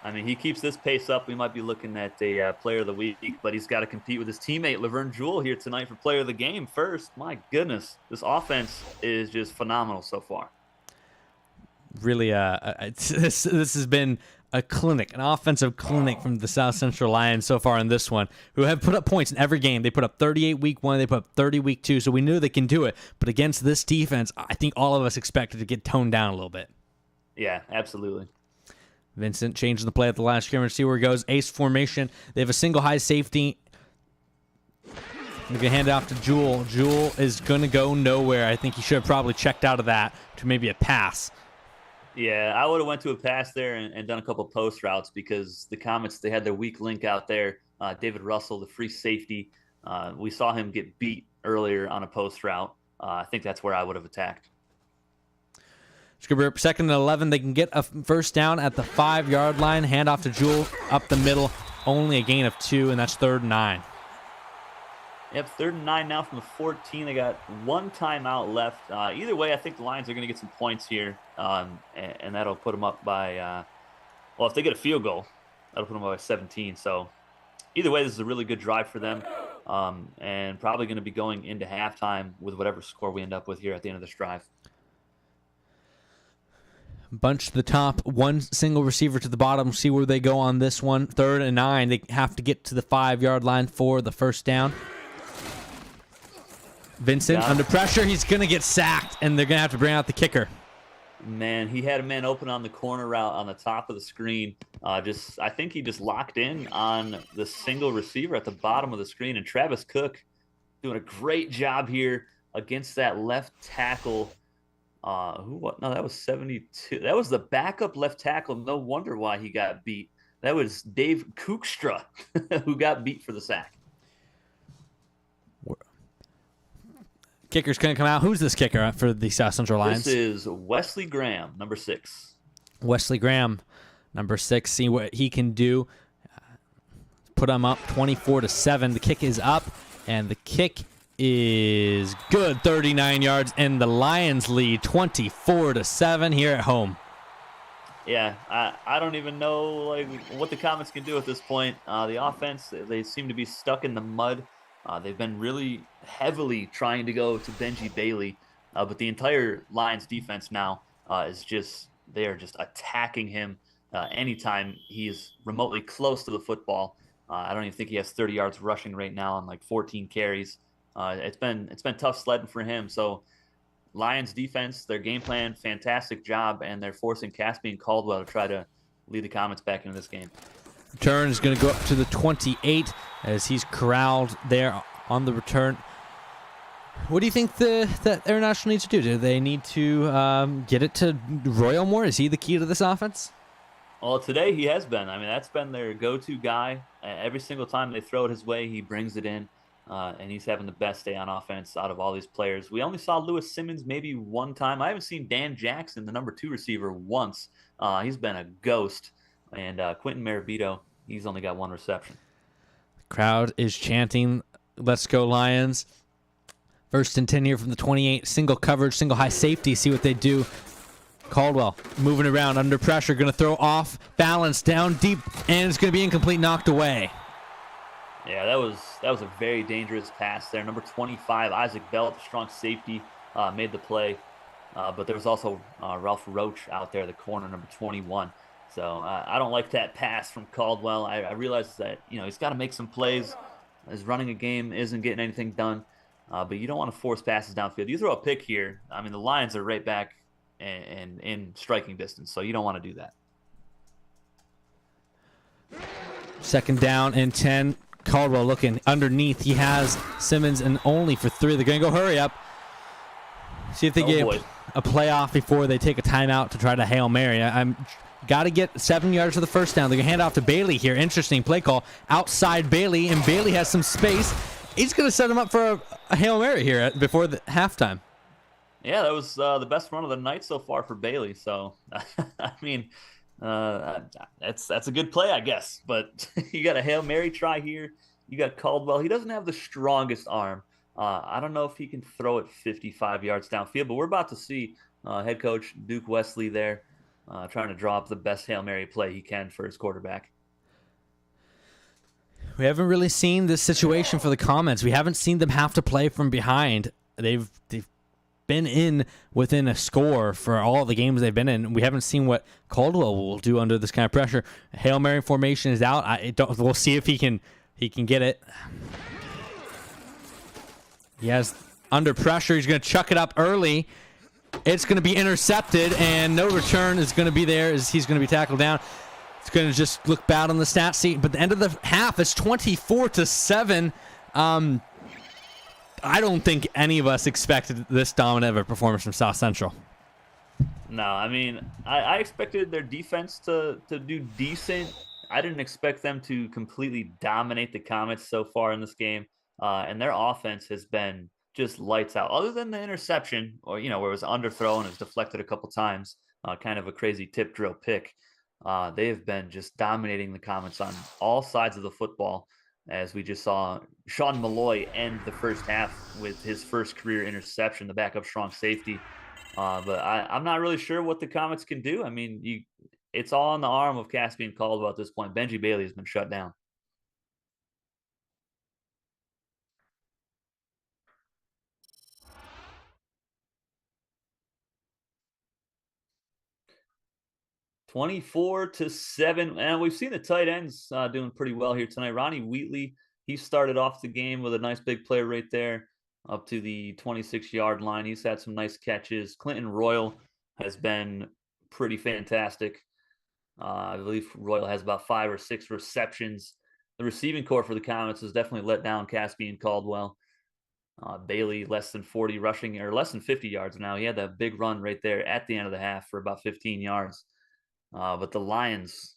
I mean, he keeps this pace up. We might be looking at a player of the week, but he's got to compete with his teammate, Laverne Jewell, here tonight for player of the game first. My goodness, this offense is just phenomenal so far. Really, this has been a clinic, an offensive clinic from the South Central Lions so far in this one, who have put up points in every game. They put up 38 week 1, they put up 30 week 2, so we knew they can do it. But against this defense, I think all of us expected to get toned down a little bit. Yeah, absolutely. Vincent changing the play at the last scrimmage. See where it goes. Ace formation. They have a single high safety. They're going to hand it off to Jewel. Jewel is going to go nowhere. I think he should have probably checked out of that to maybe a pass. Yeah, I would have went to a pass there and done a couple post routes because the Comets, they had their weak link out there. David Russell, the free safety. We saw him get beat earlier on a post route. I think that's where I would have attacked. Skipper, 2nd and 11. They can get a first down at the 5-yard line. Hand off to Jewel up the middle. Only a gain of 2, and that's 3rd and 9. Yep, 3rd and 9 now from the 14. They got one timeout left. Either way, I think the Lions are going to get some points here, and that'll put them up by, well, if they get a field goal, that'll put them up by 17. So either way, this is a really good drive for them, and probably going to be going into halftime with whatever score we end up with here at the end of this drive. Bunch to the top, one single receiver to the bottom. See where they go on this one. 3rd and 9. They have to get to the 5-yard line for the first down. Vincent under pressure. He's going to get sacked, and they're going to have to bring out the kicker. Man, he had a man open on the corner route on the top of the screen. I think he just locked in on the single receiver at the bottom of the screen, and Travis Cook doing a great job here against that left tackle. No, that was 72. That was the backup left tackle. No wonder why he got beat. That was Dave Kookstra who got beat for the sack. Kicker's going to come out. Who's this kicker for the South Central Lions? This is Wesley Graham, number 6. Wesley Graham, number 6. See what he can do. Put him up 24-7. The kick is up, and the kick is good. 39 yards, and the Lions lead 24-7 here at home. Yeah, I don't even know what the Comets can do at this point. The offense, they seem to be stuck in the mud. They've been really heavily trying to go to Benji Bailey, but the entire Lions defense now they are just attacking him anytime he is remotely close to the football. I don't even think he has 30 yards rushing right now on 14 carries. It's been tough sledding for him. So Lions defense, their game plan, fantastic job, and they're forcing Caspian Caldwell to try to lead the Comets back into this game. Return is going to go up to the 28 as he's corralled there on the return. What do you think that Air National needs to do? Do they need to get it to Royal more? Is he the key to this offense? Well, today he has been. I mean, that's been their go-to guy. Every single time they throw it his way, he brings it in, and he's having the best day on offense out of all these players. We only saw Lewis Simmons maybe one time. I haven't seen Dan Jackson, the number 2 receiver, once. He's been a ghost. And Quentin Marabito, he's only got 1 reception. The crowd is chanting, "Let's go Lions." 1st and 10 here from the 28. Single coverage, single high safety. See what they do. Caldwell moving around under pressure. Going to throw off balance down deep, and it's going to be incomplete, knocked away. Yeah, that was a very dangerous pass there. Number 25, Isaac Bell, the strong safety, made the play. But there was also Ralph Roach out there, the corner, number 21. So I don't like that pass from Caldwell. I realize that he's got to make some plays. His running a game isn't getting anything done, but you don't want to force passes downfield. You throw a pick here. I mean, the Lions are right back and in striking distance, so you don't want to do that. 2nd down and 10. Caldwell looking underneath. He has Simmons and only for 3. They're going to go hurry up. See if they get a playoff before they take a timeout to try to Hail Mary. I'm got to get 7 yards to the first down. They're going to hand off to Bailey here. Interesting play call. Outside Bailey, and Bailey has some space. He's going to set him up for a Hail Mary here before the halftime. Yeah, that was the best run of the night so far for Bailey. So, I mean, that's a good play, I guess. But you got a Hail Mary try here. You got Caldwell. He doesn't have the strongest arm. I don't know if he can throw it 55 yards downfield, but we're about to see head coach Duke Wesley there trying to draw up the best Hail Mary play he can for his quarterback. We haven't really seen this situation for the Comets. We haven't seen them have to play from behind. They've been in within a score for all the games they've been in. We haven't seen what Caldwell will do under this kind of pressure. Hail Mary formation is out. We'll see if he can get it. He has under pressure. He's going to chuck it up early. It's going to be intercepted, and no return is going to be there as he's going to be tackled down. It's going to just look bad on the stat sheet. But the end of the half is 24-7. I don't think any of us expected this dominant of a performance from South Central. No, I mean, I expected their defense to do decent. I didn't expect them to completely dominate the Comets so far in this game. And their offense has been just lights out. Other than the interception, or, where it was underthrown and it was deflected a couple times, kind of a crazy tip drill pick. They have been just dominating the Comets on all sides of the football, as we just saw Sean Malloy end the first half with his first career interception, the backup strong safety. But I'm not really sure what the Comets can do. I mean, it's all on the arm of Caspian Caldwell at this point. Benji Bailey has been shut down. 24-7, and we've seen the tight ends doing pretty well here tonight. Ronnie Wheatley, he started off the game with a nice big play right there up to the 26-yard line. He's had some nice catches. Clinton Royal has been pretty fantastic. I believe Royal has about 5 or 6 receptions. The receiving core for the Comets has definitely let down Caspian Caldwell. Bailey less than 40 rushing, or less than 50 yards now. He had that big run right there at the end of the half for about 15 yards. But the Lions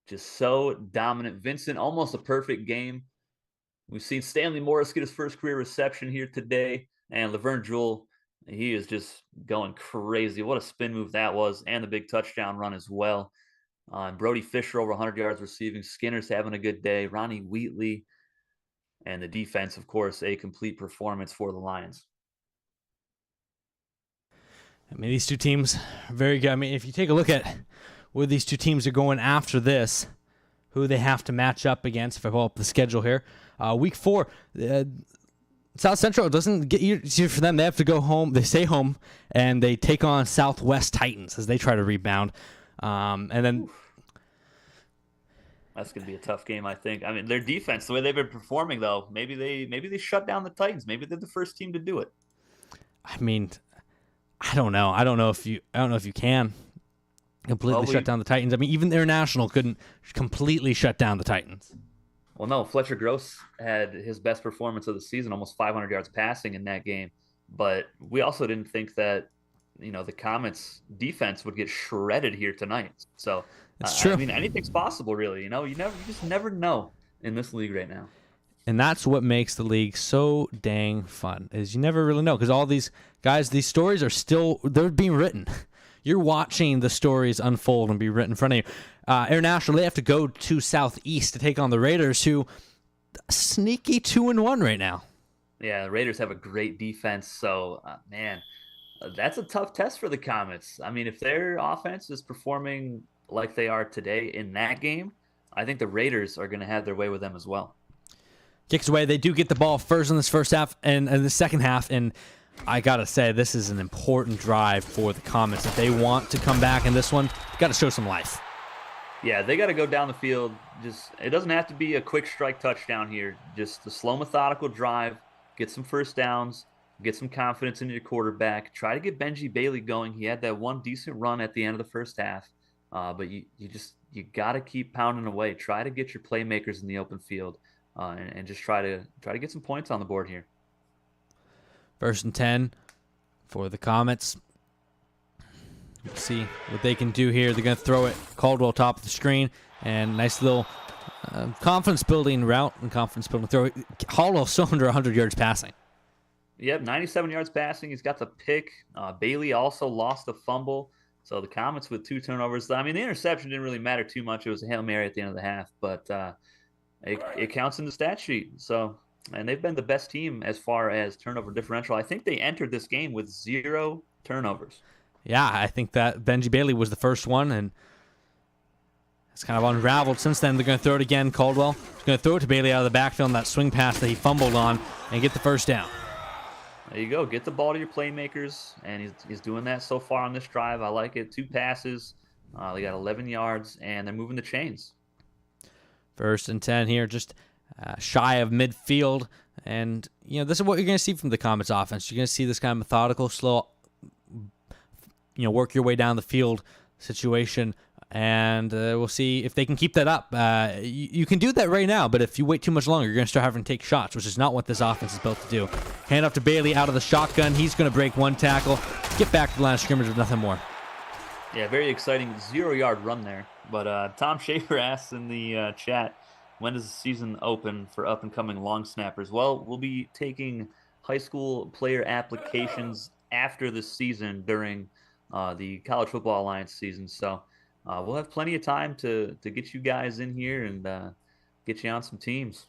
just so dominant. Vincent, almost a perfect game. We've seen Stanley Morris get his first career reception here today. And Laverne Jewell, he is just going crazy. What a spin move that was. And the big touchdown run as well. And Brody Fisher over 100 yards receiving. Skinner's having a good day. Ronnie Wheatley. And the defense, of course, a complete performance for the Lions. I mean, these two teams are very good. I mean, if you take a look at where these two teams are going after this, who they have to match up against, if I pull up the schedule here, week 4, South Central doesn't get easier for them. They have to go home. They stay home, and they take on Southwest Titans as they try to rebound. And then that's going to be a tough game, I think. I mean, their defense, the way they've been performing, though, maybe they shut down the Titans. Maybe they're the first team to do it. I mean, I don't know. I don't know if you can completely shut down the Titans. I mean, even the International couldn't completely shut down the Titans. Well, no, Fletcher Gross had his best performance of the season, almost 500 yards passing in that game. But we also didn't think that, the Comets defense would get shredded here tonight. So it's true. I mean, anything's possible, really. You just never know in this league right now. And that's what makes the league so dang fun, is you never really know, because all these guys, these stories are they're being written. You're watching the stories unfold and be written in front of you. International, they have to go to Southeast to take on the Raiders, who sneaky 2-1 right now. Yeah, the Raiders have a great defense, so, man, that's a tough test for the Comets. I mean, if their offense is performing like they are today in that game, I think the Raiders are going to have their way with them as well. Kicks away. They do get the ball first in this first half and the second half, and I got to say, this is an important drive for the Comets. If they want to come back in this one, got to show some life. Yeah, they got to go down the field. It doesn't have to be a quick strike touchdown here. Just a slow, methodical drive, get some first downs, get some confidence into your quarterback. Try to get Benji Bailey going. He had that one decent run at the end of the first half. But you got to keep pounding away. Try to get your playmakers in the open field. And just try to get some points on the board here. 1st and 10 for the Comets. Let's see what they can do here. They're going to throw it. Caldwell top of the screen, and nice little confidence-building route and confidence-building throw. Caldwell still under 100 yards passing. Yep, 97 yards passing. He's got the pick. Bailey also lost the fumble. So the Comets with 2 turnovers. I mean, the interception didn't really matter too much. It was a Hail Mary at the end of the half, but it counts in the stat sheet. So, and they've been the best team as far as turnover differential. I think they entered this game with 0 turnovers. Yeah, I think that Benji Bailey was the first one, and it's kind of unraveled since then. They're going to throw it again. Caldwell is going to throw it to Bailey out of the backfield on that swing pass that he fumbled on and get the first down. There you go. Get the ball to your playmakers, and he's doing that so far on this drive. I like it. 2 passes. They got 11 yards, and they're moving the chains. 1st and 10 here, just shy of midfield. And, this is what you're going to see from the Comets offense. You're going to see this kind of methodical, slow, work your way down the field situation. And we'll see if they can keep that up. You can do that right now, but if you wait too much longer, you're going to start having to take shots, which is not what this offense is built to do. Hand off to Bailey out of the shotgun. He's going to break 1 tackle, get back to the line of scrimmage with nothing more. Yeah, very exciting 0-yard run there. But Tom Schaefer asks in the chat, when does the season open for up-and-coming long snappers? Well, we'll be taking high school player applications after the season during the College Football Alliance season. So we'll have plenty of time to get you guys in here and get you on some teams.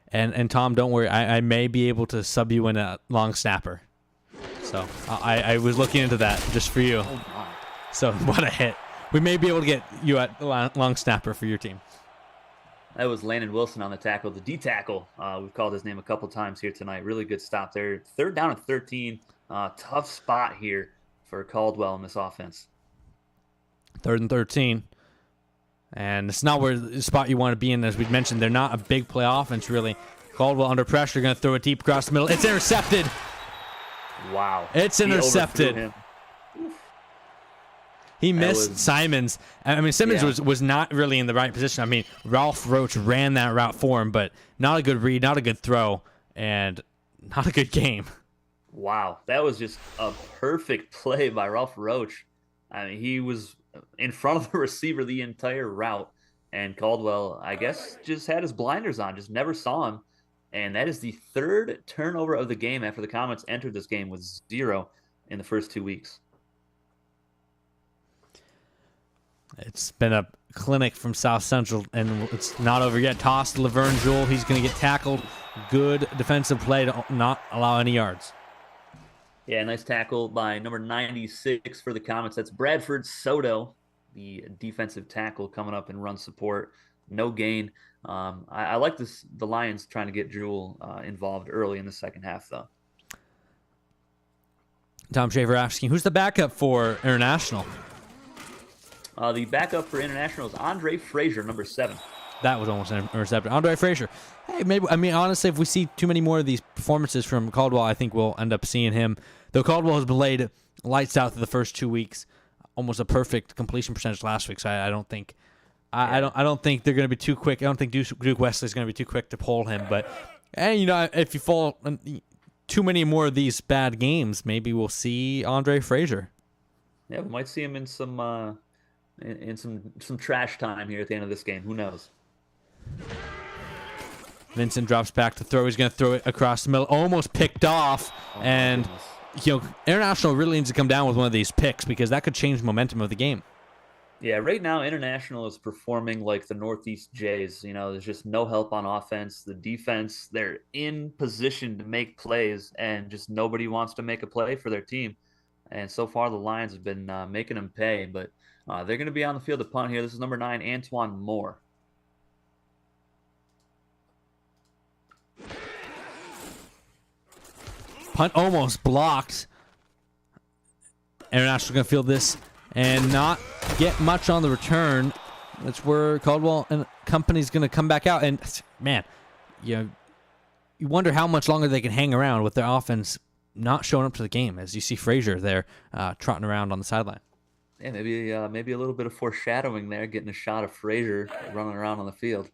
And Tom, don't worry, I may be able to sub you in a long snapper. So I was looking into that just for you. Oh my. So what a hit. We may be able to get you at long snapper for your team. That was Landon Wilson on the tackle, the D tackle. We've called his name a couple times here tonight. Really good stop there. 3rd down and 13. Tough spot here for Caldwell in this offense. 3rd and 13. And it's not where the spot you want to be in. As we mentioned, they're not a big play offense, really. Caldwell under pressure, going to throw it deep across the middle. It's intercepted. Wow. It's intercepted. He missed Simons. I mean, Simmons was not really in the right position. I mean, Ralph Roach ran that route for him, but not a good read, not a good throw, and not a good game. Wow. That was just a perfect play by Ralph Roach. I mean, he was in front of the receiver the entire route, and Caldwell, I guess, just had his blinders on, just never saw him. And that is the 3rd turnover of the game after the Comets entered this game with 0 in the first 2 weeks. It's been a clinic from South Central, and it's not over yet. Toss to Laverne Jewell. He's going to get tackled. Good defensive play to not allow any yards. Yeah, nice tackle by number 96 for the Comets. That's Bradford Soto, the defensive tackle, coming up and run support. No gain. I like the Lions trying to get Jewell involved early in the second half, though. Tom Schaefer asking, who's the backup for International? The backup for International is Andre Frazier, number 7. That was almost an interception. Andre Frazier. Hey, maybe. I mean, honestly, if we see too many more of these performances from Caldwell, I think we'll end up seeing him. Though Caldwell has played lights out through the first 2 weeks, almost a perfect completion percentage last week. So I don't think, I don't think they're going to be too quick. I don't think Duke Wesley's going to be too quick to pull him. But if you fall too many more of these bad games, maybe we'll see Andre Frazier. Yeah, we might see him in some. In some trash time here at the end of this game. Who knows? Vincent drops back to throw. He's going to throw it across the middle. Almost picked off. And, International really needs to come down with one of these picks because that could change the momentum of the game. Yeah, right now International is performing like the Northeast Jays. There's just no help on offense. The defense, they're in position to make plays, and just nobody wants to make a play for their team. And so far the Lions have been making them pay, but they're going to be on the field to punt here. This is number 9, Antoine Moore. Punt almost blocked. International going to field this and not get much on the return. That's where Caldwell and company's going to come back out. And, man, you wonder how much longer they can hang around with their offense not showing up to the game, as you see Frazier there trotting around on the sideline. Yeah, maybe a little bit of foreshadowing there, getting a shot of Frazier running around on the field.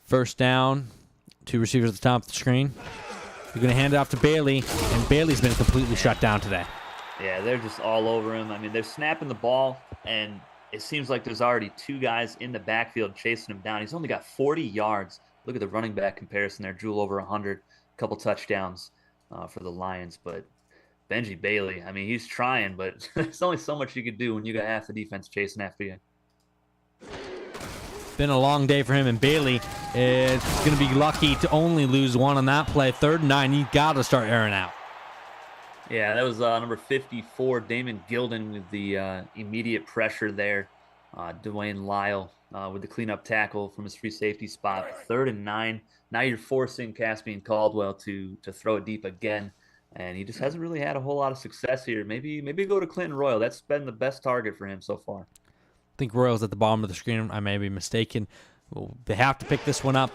First down, 2 receivers at the top of the screen. You're going to hand it off to Bailey, and Bailey's been completely shut down today. Yeah, they're just all over him. I mean, they're snapping the ball, and it seems like there's already 2 guys in the backfield chasing him down. He's only got 40 yards. Look at the running back comparison there. Jewell over 100, a couple touchdowns for the Lions. But Benji Bailey, I mean, he's trying, but there's only so much you can do when you got half the defense chasing after you. Been a long day for him, and Bailey is going to be lucky to only lose 1 on that play. 3rd and 9, you got to start airing out. Yeah, that was number 54, Damon Gilden, with the immediate pressure there. Dwayne Lyle with the cleanup tackle from his free safety spot. 3rd and 9. Now you're forcing Caspian Caldwell to throw it deep again, and he just hasn't really had a whole lot of success here. Maybe go to Clinton Royal. That's been the best target for him so far. I think Royal's at the bottom of the screen. I may be mistaken. Well, they have to pick this one up.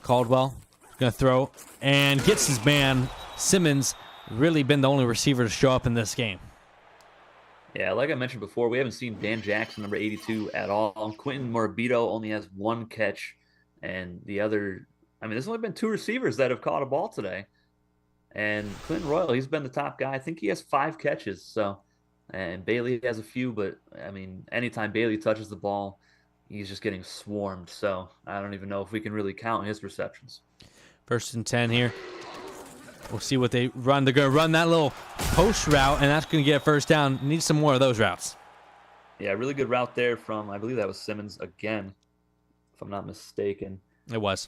Caldwell going to throw and gets his man. Simmons really been the only receiver to show up in this game. Yeah, like I mentioned before, we haven't seen Dan Jackson, number 82, at all. Quentin Morabito only has 1 catch, and the other, I mean, there's only been 2 receivers that have caught a ball today. And Clinton Royal, he's been the top guy. I think he has 5 catches. So, and Bailey has a few, but I mean, anytime Bailey touches the ball, he's just getting swarmed. So I don't even know if we can really count his receptions. 1st and 10 here. We'll see what they run. They're going to run that little post route, and that's going to get a 1st down. Need some more of those routes. Yeah, really good route there from, I believe that was Simmons again, if I'm not mistaken. It was.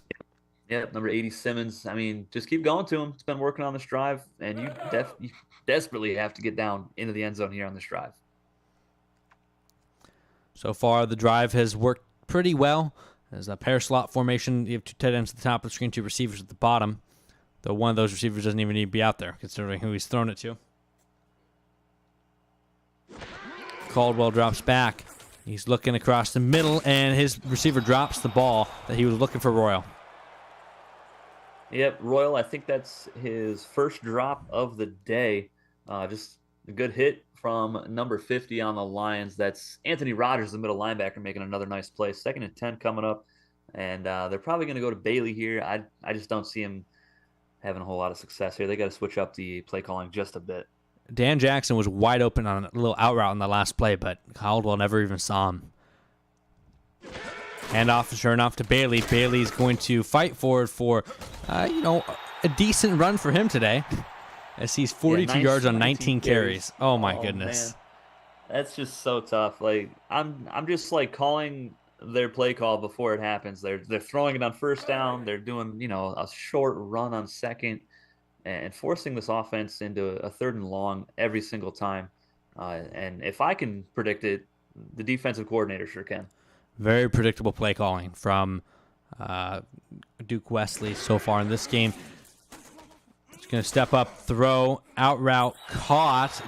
Yeah, number 80, Simmons. I mean, just keep going to him. It's been working on this drive, and you desperately have to get down into the end zone here on this drive. So far, the drive has worked pretty well. There's a pair slot formation. You have 2 tight ends at the top of the screen, 2 receivers at the bottom. Though one of those receivers doesn't even need to be out there, considering who he's thrown it to. Caldwell drops back. He's looking across the middle, and his receiver drops the ball that he was looking for Royal. Yep, Royal, I think that's his 1st drop of the day. Just a good hit from number 50 on the Lions. That's Anthony Rogers, the middle linebacker, making another nice play. 2nd and 10 coming up, and they're probably going to go to Bailey here. I just don't see him having a whole lot of success here. They got to switch up the play calling just a bit. Dan Jackson was wide open on a little out route on the last play, but Caldwell never even saw him. Handoff, sure enough, to Bailey. Bailey's going to fight forward for, a decent run for him today, as he's 42 yards on 19 carries. Oh my goodness, man. That's just so tough. Like I'm just like calling their play call before it happens. They're throwing it on 1st down. They're doing a short run on 2nd, and forcing this offense into a 3rd and long every single time. And if I can predict it, the defensive coordinator sure can. Very predictable play calling from Duke Wesley so far in this game. He's going to step up, throw, out route, caught,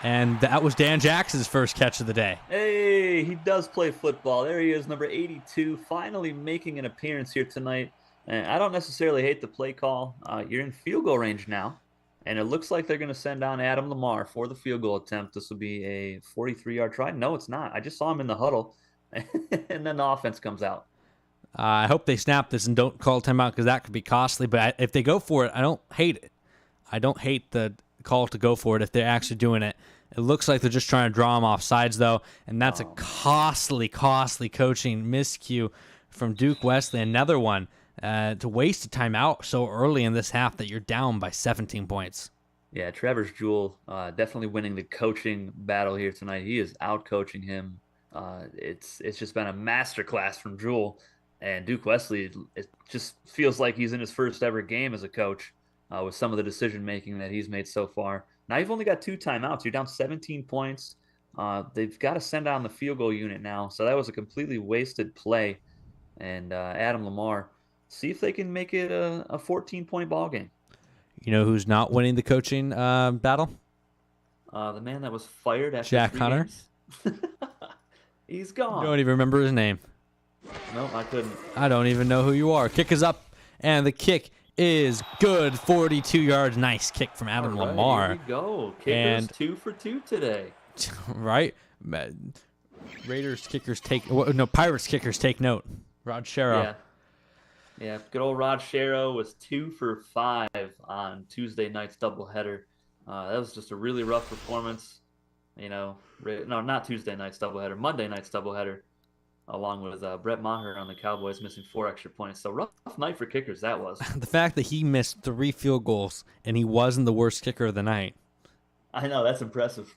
and that was Dan Jackson's 1st catch of the day. Hey, he does play football. There he is, number 82, finally making an appearance here tonight. And I don't necessarily hate the play call. You're in field goal range now, and it looks like they're going to send down Adam Lamar for the field goal attempt. This will be a 43-yard try. No, it's not. I just saw him in the huddle, and then the offense comes out. I hope they snap this and don't call timeout, because that could be costly. But if they go for it, I don't hate it. I don't hate the call to go for it if they're actually doing it. It looks like they're just trying to draw him off sides, though, and that's a costly coaching miscue from Duke Wesley. Another one to waste a timeout so early in this half that you're down by 17 points. Yeah, Travis Jewell definitely winning the coaching battle here tonight. He is out-coaching him. It's just been a masterclass from Jewell, and Duke Wesley, it just feels like he's in his 1st ever game as a coach with some of the decision-making that he's made so far. Now you've only got 2 timeouts. You're down 17 points. They've got to send down the field goal unit now, so that was a completely wasted play. And Adam Lamar, see if they can make it a 14-point ball game. You know who's not winning the coaching battle? The man that was fired after Jack Hunter. He's gone. I don't even remember his name. No, I couldn't. I don't even know who you are. Kick is up, and the kick is good. 42 yards. Nice kick from Adam Lamar. Here we go. Kickers 2 for 2 today. Right? Raiders kickers Pirates kickers take note. Rod Sherrow. Yeah, good old Rod Sherrow was 2 for 5 on Tuesday night's doubleheader. That was just a really rough performance. No, not Tuesday night's doubleheader, Monday night's doubleheader, along with Brett Maher on the Cowboys missing 4 extra points. So rough night for kickers that was. The fact that he missed 3 field goals and he wasn't the worst kicker of the night. I know, that's impressive.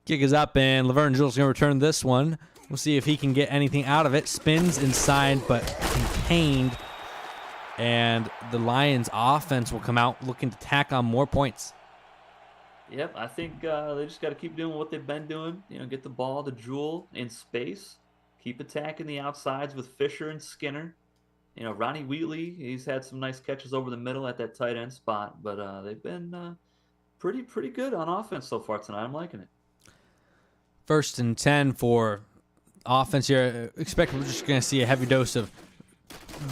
Kick is up, and Laverne Jules going to return this one. We'll see if he can get anything out of it. Spins inside, but contained. And the Lions offense will come out looking to tack on more points. Yep, I think they just got to keep doing what they've been doing. Get the ball to Jewel in space, keep attacking the outsides with Fisher and Skinner. Ronnie Wheatley, he's had some nice catches over the middle at that tight end spot, but they've been pretty good on offense so far tonight. I'm liking it. 1st and 10 for offense here. Expect we're just going to see a heavy dose of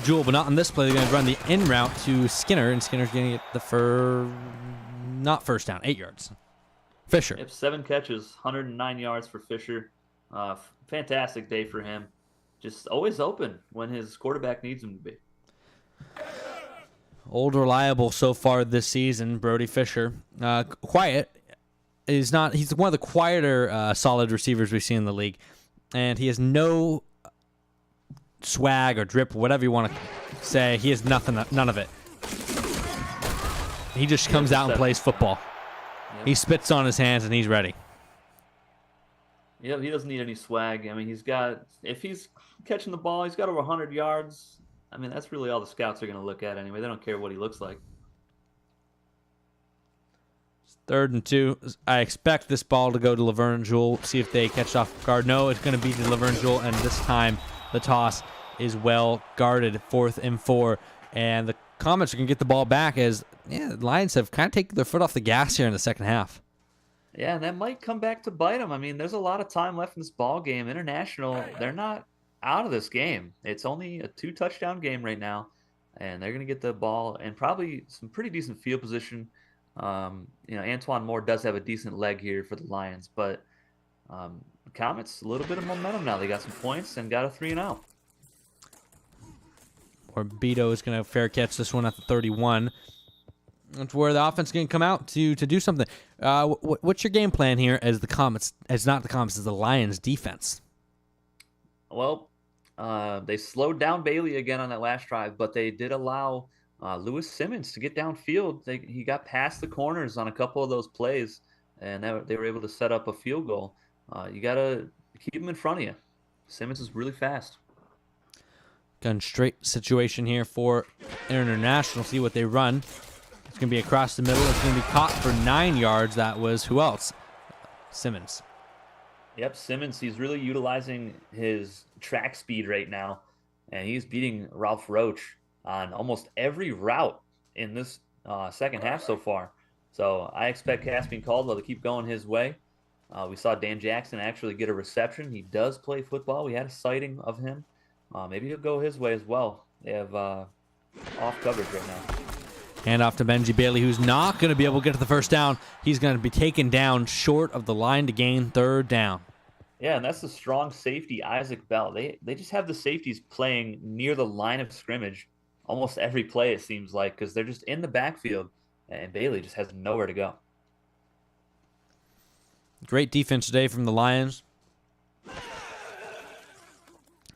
Jewel, but not on this play. They're going to run the in route to Skinner, and Skinner's going to get the not first down, 8 yards. Fisher. Yep, 7 catches, 109 yards for Fisher. Fantastic day for him. Just always open when his quarterback needs him to be. Old reliable so far this season, Brody Fisher. Quiet. He's one of the quieter solid receivers we've seen in the league. And he has no swag or drip, whatever you want to say. He has none of it. He just comes out and plays football. Yep. He spits on his hands and he's ready. Yeah, he doesn't need any swag. I mean, if he's catching the ball, he's got over 100 yards. I mean, that's really all the scouts are going to look at anyway. They don't care what he looks like. 3rd and 2. I expect this ball to go to Laverne Jewell. See if they catch it off guard. No, it's going to be to Laverne Jewell, and this time the toss is well guarded. 4th and 4. And the Comets are going to get the ball back as the Lions have kind of taken their foot off the gas here in the second half. Yeah, and that might come back to bite them. I mean, there's a lot of time left in this ball game. International, they're not out of this game. It's only a 2-touchdown game right now, and they're going to get the ball and probably some pretty decent field position. Antoine Moore does have a decent leg here for the Lions, but Comets, a little bit of momentum now. They got some points and got a 3-0. Beto is going to fair catch this one at the 31. That's where the offense is going to come out to do something. What's your game plan here as not the Comets, as the Lions defense? Well, they slowed down Bailey again on that last drive, but they did allow Lewis Simmons to get downfield. He got past the corners on a couple of those plays, and they were able to set up a field goal. You got to keep him in front of you. Simmons is really fast. Gun straight situation here for International. See what they run. It's going to be across the middle. It's going to be caught for 9 yards. That was who else? Simmons. Yep, Simmons, he's really utilizing his track speed right now, and he's beating Ralph Roach on almost every route in this second half so far. So I expect Caspian Caldwell to keep going his way. We saw Dan Jackson actually get a reception. He does play football. We had a sighting of him. Maybe he'll go his way as well. They have off coverage right now. Hand off to Benji Bailey, who's not going to be able to get to the first down. He's going to be taken down short of the line to gain 3rd down. Yeah, and that's the strong safety, Isaac Bell. They just have the safeties playing near the line of scrimmage almost every play, it seems like, because they're just in the backfield, and Bailey just has nowhere to go. Great defense today from the Lions.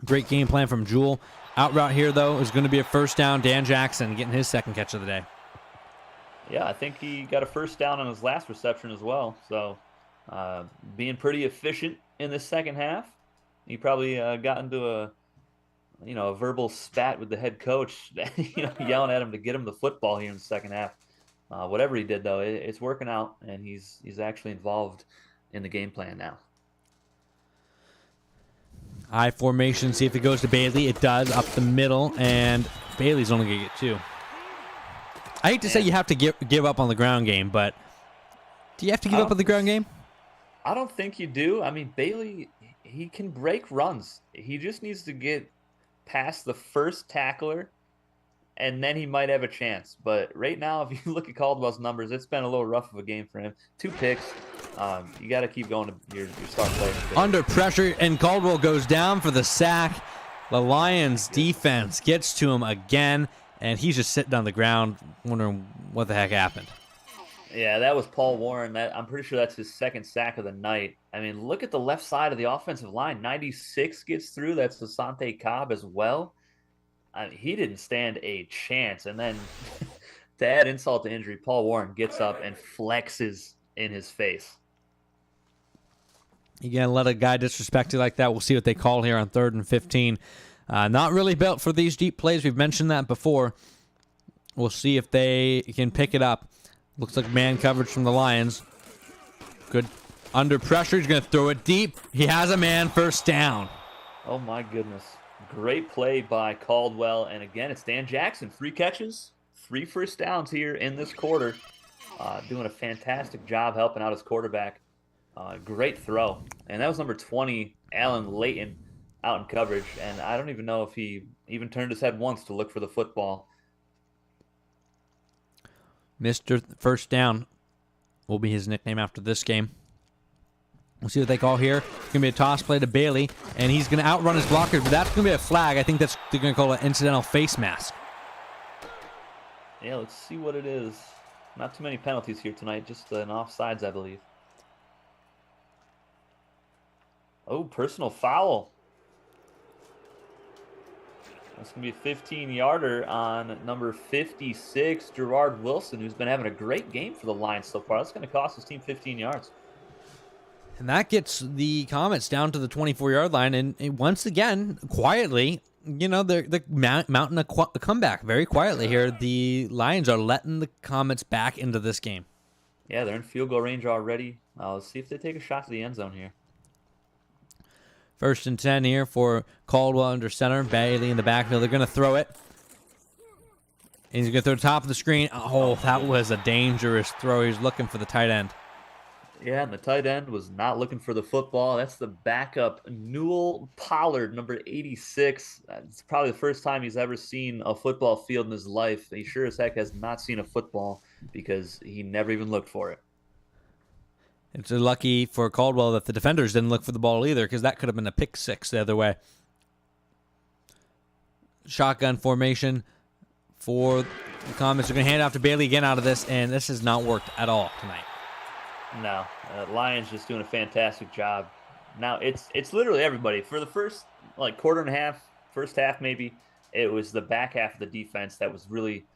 Great game plan from Jewell. Out route here, though, is going to be a first down. Dan Jackson getting his 2nd catch of the day. Yeah, I think he got a first down on his last reception as well. So being pretty efficient in the second half. He probably got into a verbal spat with the head coach, yelling at him to get him the football here in the second half. Whatever he did, though, it's working out, and he's actually involved in the game plan now. I formation, see if it goes to Bailey. It does, up the middle, and Bailey's only going to get 2. I hate to say you have to give up on the ground game, but do you have to give up on the ground game? I don't think you do. I mean, Bailey, he can break runs. He just needs to get past the first tackler, and then he might have a chance. But right now, if you look at Caldwell's numbers, it's been a little rough of a game for him. 2 picks. You got to keep going to your star player. Under pressure, and Caldwell goes down for the sack. The Lions defense gets to him again, and he's just sitting on the ground wondering what the heck happened. Yeah, that was Paul Warren. I'm pretty sure that's his 2nd sack of the night. I mean, look at the left side of the offensive line. 96 gets through. That's Asante Cobb as well. He didn't stand a chance. And then to add insult to injury, Paul Warren gets up and flexes in his face. You gonna let a guy disrespect you like that? We'll see what they call here on 3rd and 15. Not really built for these deep plays. We've mentioned that before. We'll see if they can pick it up. Looks like man coverage from the Lions. Good under pressure. He's going to throw it deep. He has a man. First down. Oh, my goodness. Great play by Caldwell. And again, it's Dan Jackson. 3 catches, 3 first downs here in this quarter. Doing a fantastic job helping out his quarterback. Great throw. And that was number 20, Alan Layton, out in coverage. And I don't even know if he even turned his head once to look for the football. Mr. First Down will be his nickname after this game. We'll see what they call here. It's going to be a toss play to Bailey, and he's going to outrun his blockers, but that's going to be a flag. I think they're going to call it an incidental face mask. Yeah, let's see what it is. Not too many penalties here tonight, just an offsides, I believe. Oh, personal foul. That's going to be a 15-yarder on number 56, Gerard Wilson, who's been having a great game for the Lions so far. That's going to cost his team 15 yards. And that gets the Comets down to the 24-yard line. And once again, quietly, you know, they're mounting a comeback very quietly here. The Lions are letting the Comets back into this game. Yeah, they're in field goal range already. Let's see if they take a shot to the end zone here. 1st and 10 here for Caldwell under center. Bailey in the backfield. They're going to throw it. And he's going to throw the top of the screen. Oh, that was a dangerous throw. He's looking for the tight end. Yeah, and the tight end was not looking for the football. That's the backup, Newell Pollard, number 86. It's probably the first time he's ever seen a football field in his life. He sure as heck has not seen a football because he never even looked for it. It's lucky for Caldwell that the defenders didn't look for the ball either, because that could have been a pick six the other way. Shotgun formation for the Comets. They're going to hand it off to Bailey again out of this, and this has not worked at all tonight. No, Lions just doing a fantastic job. Now it's literally everybody. For the first quarter and a half, first half maybe, it was the back half of the defense that was really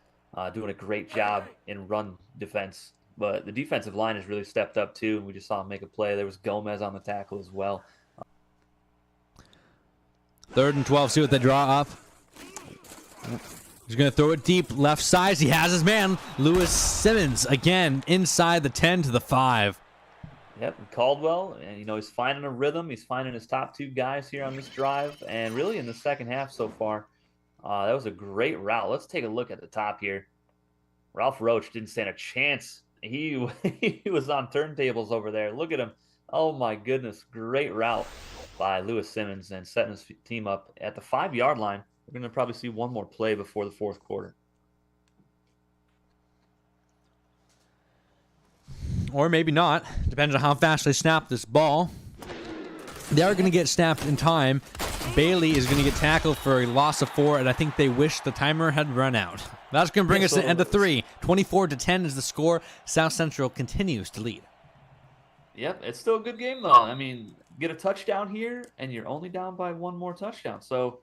doing a great job in run defense. But the defensive line has really stepped up too. We just saw him make a play. There was Gomez on the tackle as well. 3rd and 12. See what they draw up. He's going to throw it deep left side. He has his man, Lewis Simmons, again inside the 10 to the 5. Yep, and Caldwell, and he's finding a rhythm. He's finding his top 2 guys here on this drive, and really in the second half so far. That was a great route. Let's take a look at the top here. Ralph Roach didn't stand a chance. He was on turntables over there. Look at him. Oh my goodness, great route by Lewis Simmons and setting his team up at the 5-yard line. We're going to probably see one more play before the 4th quarter. Or maybe not. Depends on how fast they snap this ball. They are going to get snapped in time. Bailey is going to get tackled for a loss of 4, and I think they wish the timer had run out. That's going to bring us to the end of 3. 24-10 is the score. South Central continues to lead. Yep, it's still a good game, though. I mean, get a touchdown here, and you're only down by 1 more touchdown. So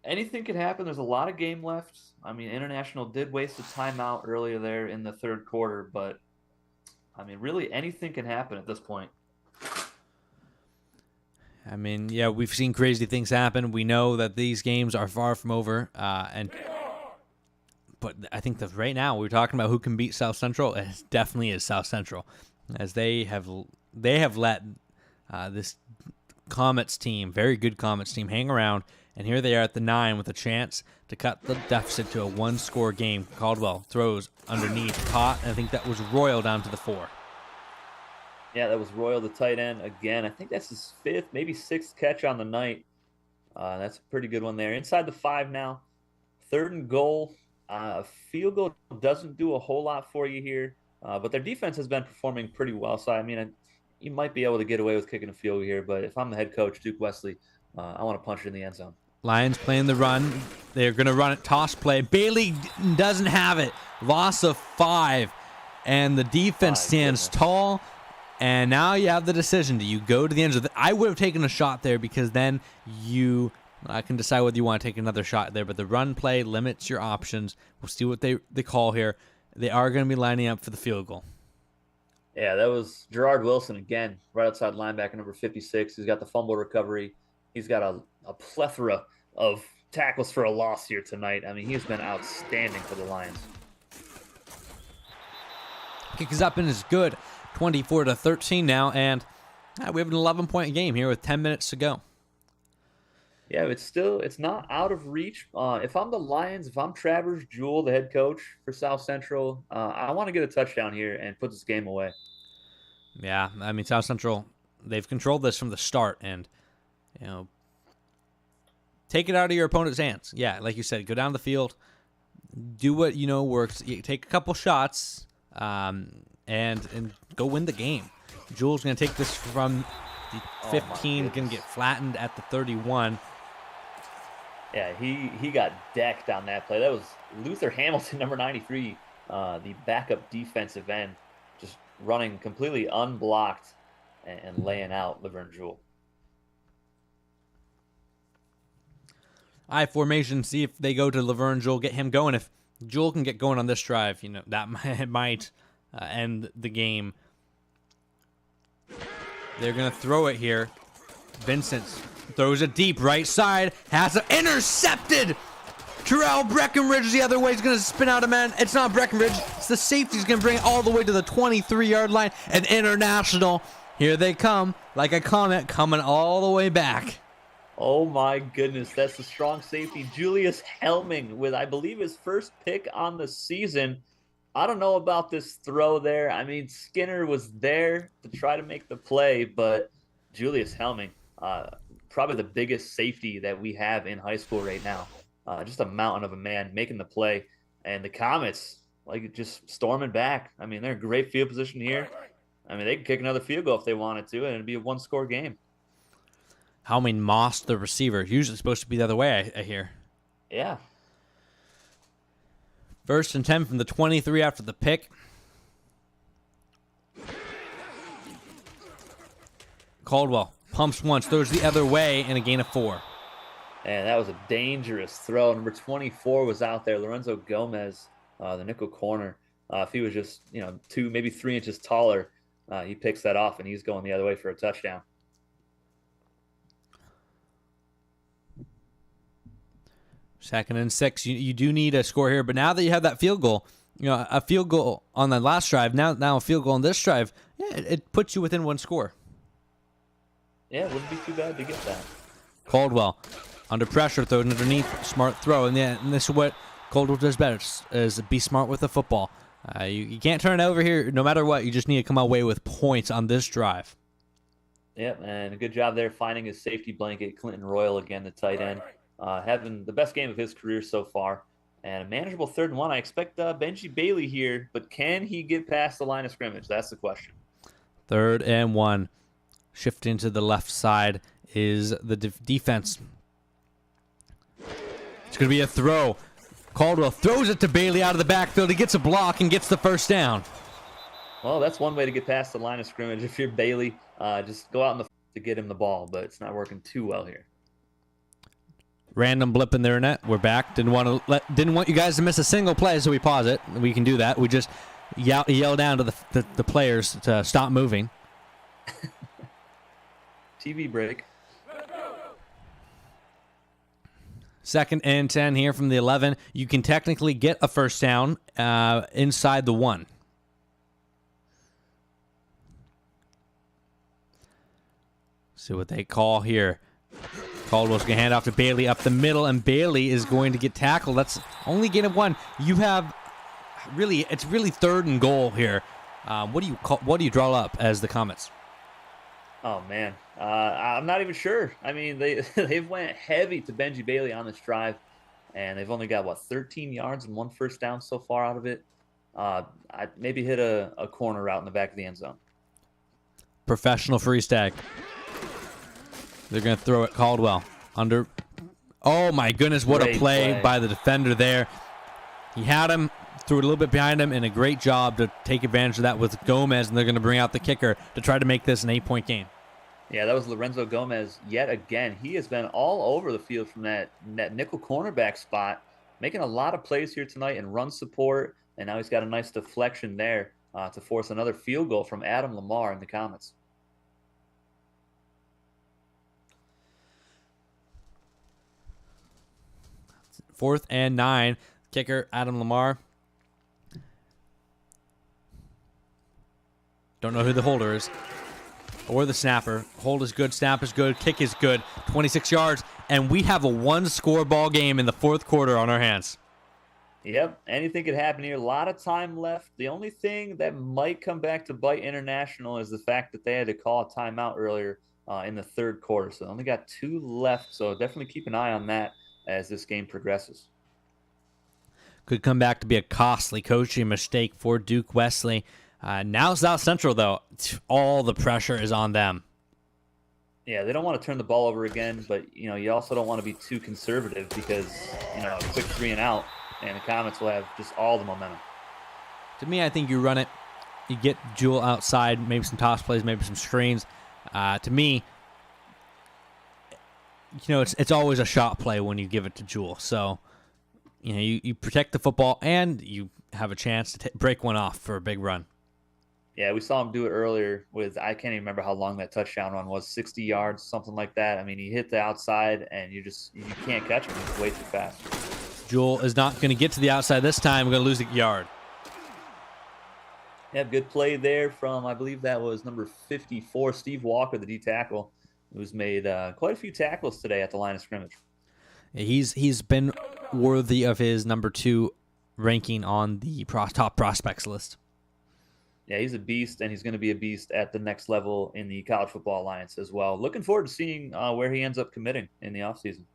anything could happen. There's a lot of game left. I mean, International did waste a timeout earlier there in the 3rd quarter, but, I mean, really anything can happen at this point. I mean, yeah, we've seen crazy things happen. We know that these games are far from over, but I think that right now we're talking about who can beat South Central. It definitely is South Central, as they have let this Comets team, very good Comets team, hang around, and here they are at the 9 with a chance to cut the deficit to a 1-score game. Caldwell throws underneath, caught, and I think that was Royal down to the 4. Yeah, that was Royal, the tight end, again. I think that's his 5th, maybe 6th catch on the night. That's a pretty good one there. Inside the 5 now. 3rd and goal. Field goal doesn't do a whole lot for you here, but their defense has been performing pretty well. So, I mean, you might be able to get away with kicking a field goal here, but if I'm the head coach, Duke Wesley, I want to punch it in the end zone. Lions playing the run. They're going to run it, toss play. Bailey doesn't have it. Loss of 5, and the defense stands tall. And now you have the decision. Do you go to the end zone? I would have taken a shot there, because then I can decide whether you want to take another shot there. But the run play limits your options. We'll see what they call here. They are going to be lining up for the field goal. Yeah, that was Gerard Wilson again, right outside linebacker number 56. He's got the fumble recovery. He's got a plethora of tackles for a loss here tonight. I mean, he's been outstanding for the Lions. Kick is up and is good. 24-13 now, and we have an 11-point game here with 10 minutes to go. Yeah, it's not out of reach. If I'm the Lions, if I'm Travers Jewell, the head coach for South Central, I want to get a touchdown here and put this game away. Yeah, I mean, South Central, they've controlled this from the start, and, take it out of your opponent's hands. Yeah, like you said, go down the field, do what you know works. You take a couple shots, and go win the game. Jewell's going to take this from the 15, going to get flattened at the 31. Yeah, he got decked on that play. That was Luther Hamilton, number 93, the backup defensive end, just running completely unblocked and laying out Laverne Jewell. I formation, see if they go to Laverne Jewell, get him going. If Jewell can get going on this drive, that might end the game. They're going to throw it here. Vincent throws it deep right side. Has it intercepted. Terrell Breckenridge the other way. He's going to spin out a man. It's not Breckenridge. It's the safety. He's going to bring it all the way to the 23-yard line. And International, here they come. Like a comet coming all the way back. Oh my goodness. That's the strong safety. Julius Helming with, I believe, his first pick on the season. I don't know about this throw there. I mean, Skinner was there to try to make the play, but Julius Helming, probably the biggest safety that we have in high school right now. Just a mountain of a man making the play. And the Comets, just storming back. I mean, they're in great field position here. I mean, they can kick another field goal if they wanted to, and it'd be a one-score game. Helming mossed the receiver. Usually supposed to be the other way, I hear. Yeah. 1st and 10 from the 23 after the pick. Caldwell pumps once, throws the other way, and a gain of 4. And that was a dangerous throw. Number 24 was out there. Lorenzo Gomez, the nickel corner. If he was just, 2, maybe 3 inches taller, he picks that off, and he's going the other way for a touchdown. Second and 6. You do need a score here, but now that you have that field goal, a field goal on the last drive, now a field goal on this drive, yeah, it puts you within 1 score. Yeah, it wouldn't be too bad to get that. Caldwell, under pressure, throws it underneath, smart throw, and this is what Caldwell does better, is be smart with the football. You can't turn it over here no matter what. You just need to come away with points on this drive. Yep, and a good job there finding his safety blanket. Clinton Royal, again, the tight end. Having the best game of his career so far. And a manageable 3rd and 1. I expect Benji Bailey here, but can he get past the line of scrimmage? That's the question. 3rd and 1. Shifting to the left side is the defense. It's going to be a throw. Caldwell throws it to Bailey out of the backfield. He gets a block and gets the 1st down. Well, that's one way to get past the line of scrimmage. If you're Bailey, just go out to get him the ball, but it's not working too well here. Random blip in their net. We're back. Didn't want you guys to miss a single play, so we pause it. We can do that. We just yell down to the players to stop moving. TV break. 2nd and 10 here from the 11. You can technically get a 1st down inside the 1. See what they call here. Caldwell's going to hand off to Bailey up the middle, and Bailey is going to get tackled. That's only gain of 1. You have it's really 3rd and goal here. What do you draw up as the Comets? Oh man, I'm not even sure. I mean, they've went heavy to Benji Bailey on this drive, and they've only got 13 yards and 1 1st down so far out of it. I maybe hit a corner route in the back of the end zone. Professional free stack. They're going to throw it Caldwell under. Oh, my goodness. What a play by the defender there. He had him, threw it a little bit behind him, and a great job to take advantage of that with Gomez, and they're going to bring out the kicker to try to make this an 8-point game. Yeah, that was Lorenzo Gomez yet again. He has been all over the field from that nickel cornerback spot, making a lot of plays here tonight in run support, and now he's got a nice deflection there to force another field goal from Adam Lamar in the Comets. Fourth and 9. Kicker, Adam Lamar. Don't know who the holder is. Or the snapper. Hold is good, snap is good, kick is good. 26 yards, and we have a one-score ball game in the fourth quarter on our hands. Yep, anything could happen here. A lot of time left. The only thing that might come back to bite International is the fact that they had to call a timeout earlier in the third quarter. So they only got 2 left, so definitely keep an eye on that as this game progresses. Could come back to be a costly coaching mistake for Duke Wesley. Now South Central, though, all the pressure is on them. Yeah, they don't want to turn the ball over again, but you also don't want to be too conservative because a quick 3 and out, and the Comets will have just all the momentum. To me, I think you run it. You get Jewell outside, maybe some toss plays, maybe some screens. To me, it's always a shot play when you give it to Jewell. So, you protect the football and you have a chance to break one off for a big run. Yeah, we saw him do it earlier with, I can't even remember how long that touchdown run was, 60 yards, something like that. I mean, he hit the outside, and you can't catch him. He's way too fast. Jewell is not going to get to the outside this time. We're going to lose a yard. Yeah, good play there from, I believe that was number 54, Steve Walker, the D tackle, who's made quite a few tackles today at the line of scrimmage. He's been worthy of his number 2 ranking on the top prospects list. Yeah, he's a beast, and he's going to be a beast at the next level in the College Football Alliance as well. Looking forward to seeing where he ends up committing in the offseason.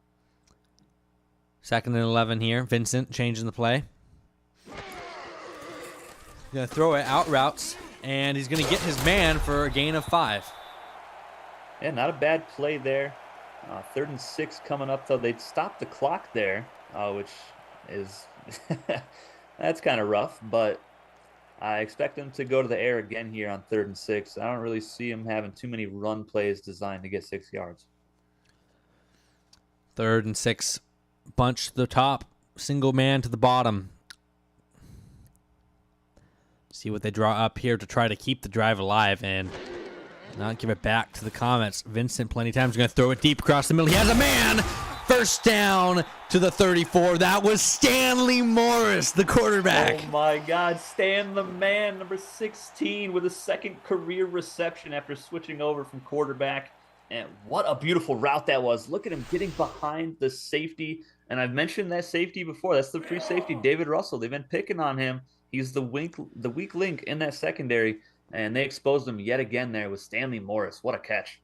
2nd and 11 here. Vincent changing the play. Going to throw it out routes, and he's going to get his man for a gain of 5. Yeah, not a bad play there. 3rd and 6 coming up, though. They'd stopped the clock there, which is that's kind of rough, but I expect him to go to the air again here on 3rd and 6. I don't really see him having too many run plays designed to get 6 yards. 3rd and 6, bunch to the top, single man to the bottom. See what they draw up here to try to keep the drive alive and not give it back to the Comets. Vincent plenty of times going to throw it deep across the middle. He has a man. First down to the 34. That was Stanley Morris, the quarterback. Oh, my God. Stan the man, number 16, with a 2nd career reception after switching over from quarterback. And what a beautiful route that was. Look at him getting behind the safety. And I've mentioned that safety before. That's the free safety, David Russell. They've been picking on him. He's the weak link in that secondary. And they exposed him yet again there with Stanley Morris. What a catch.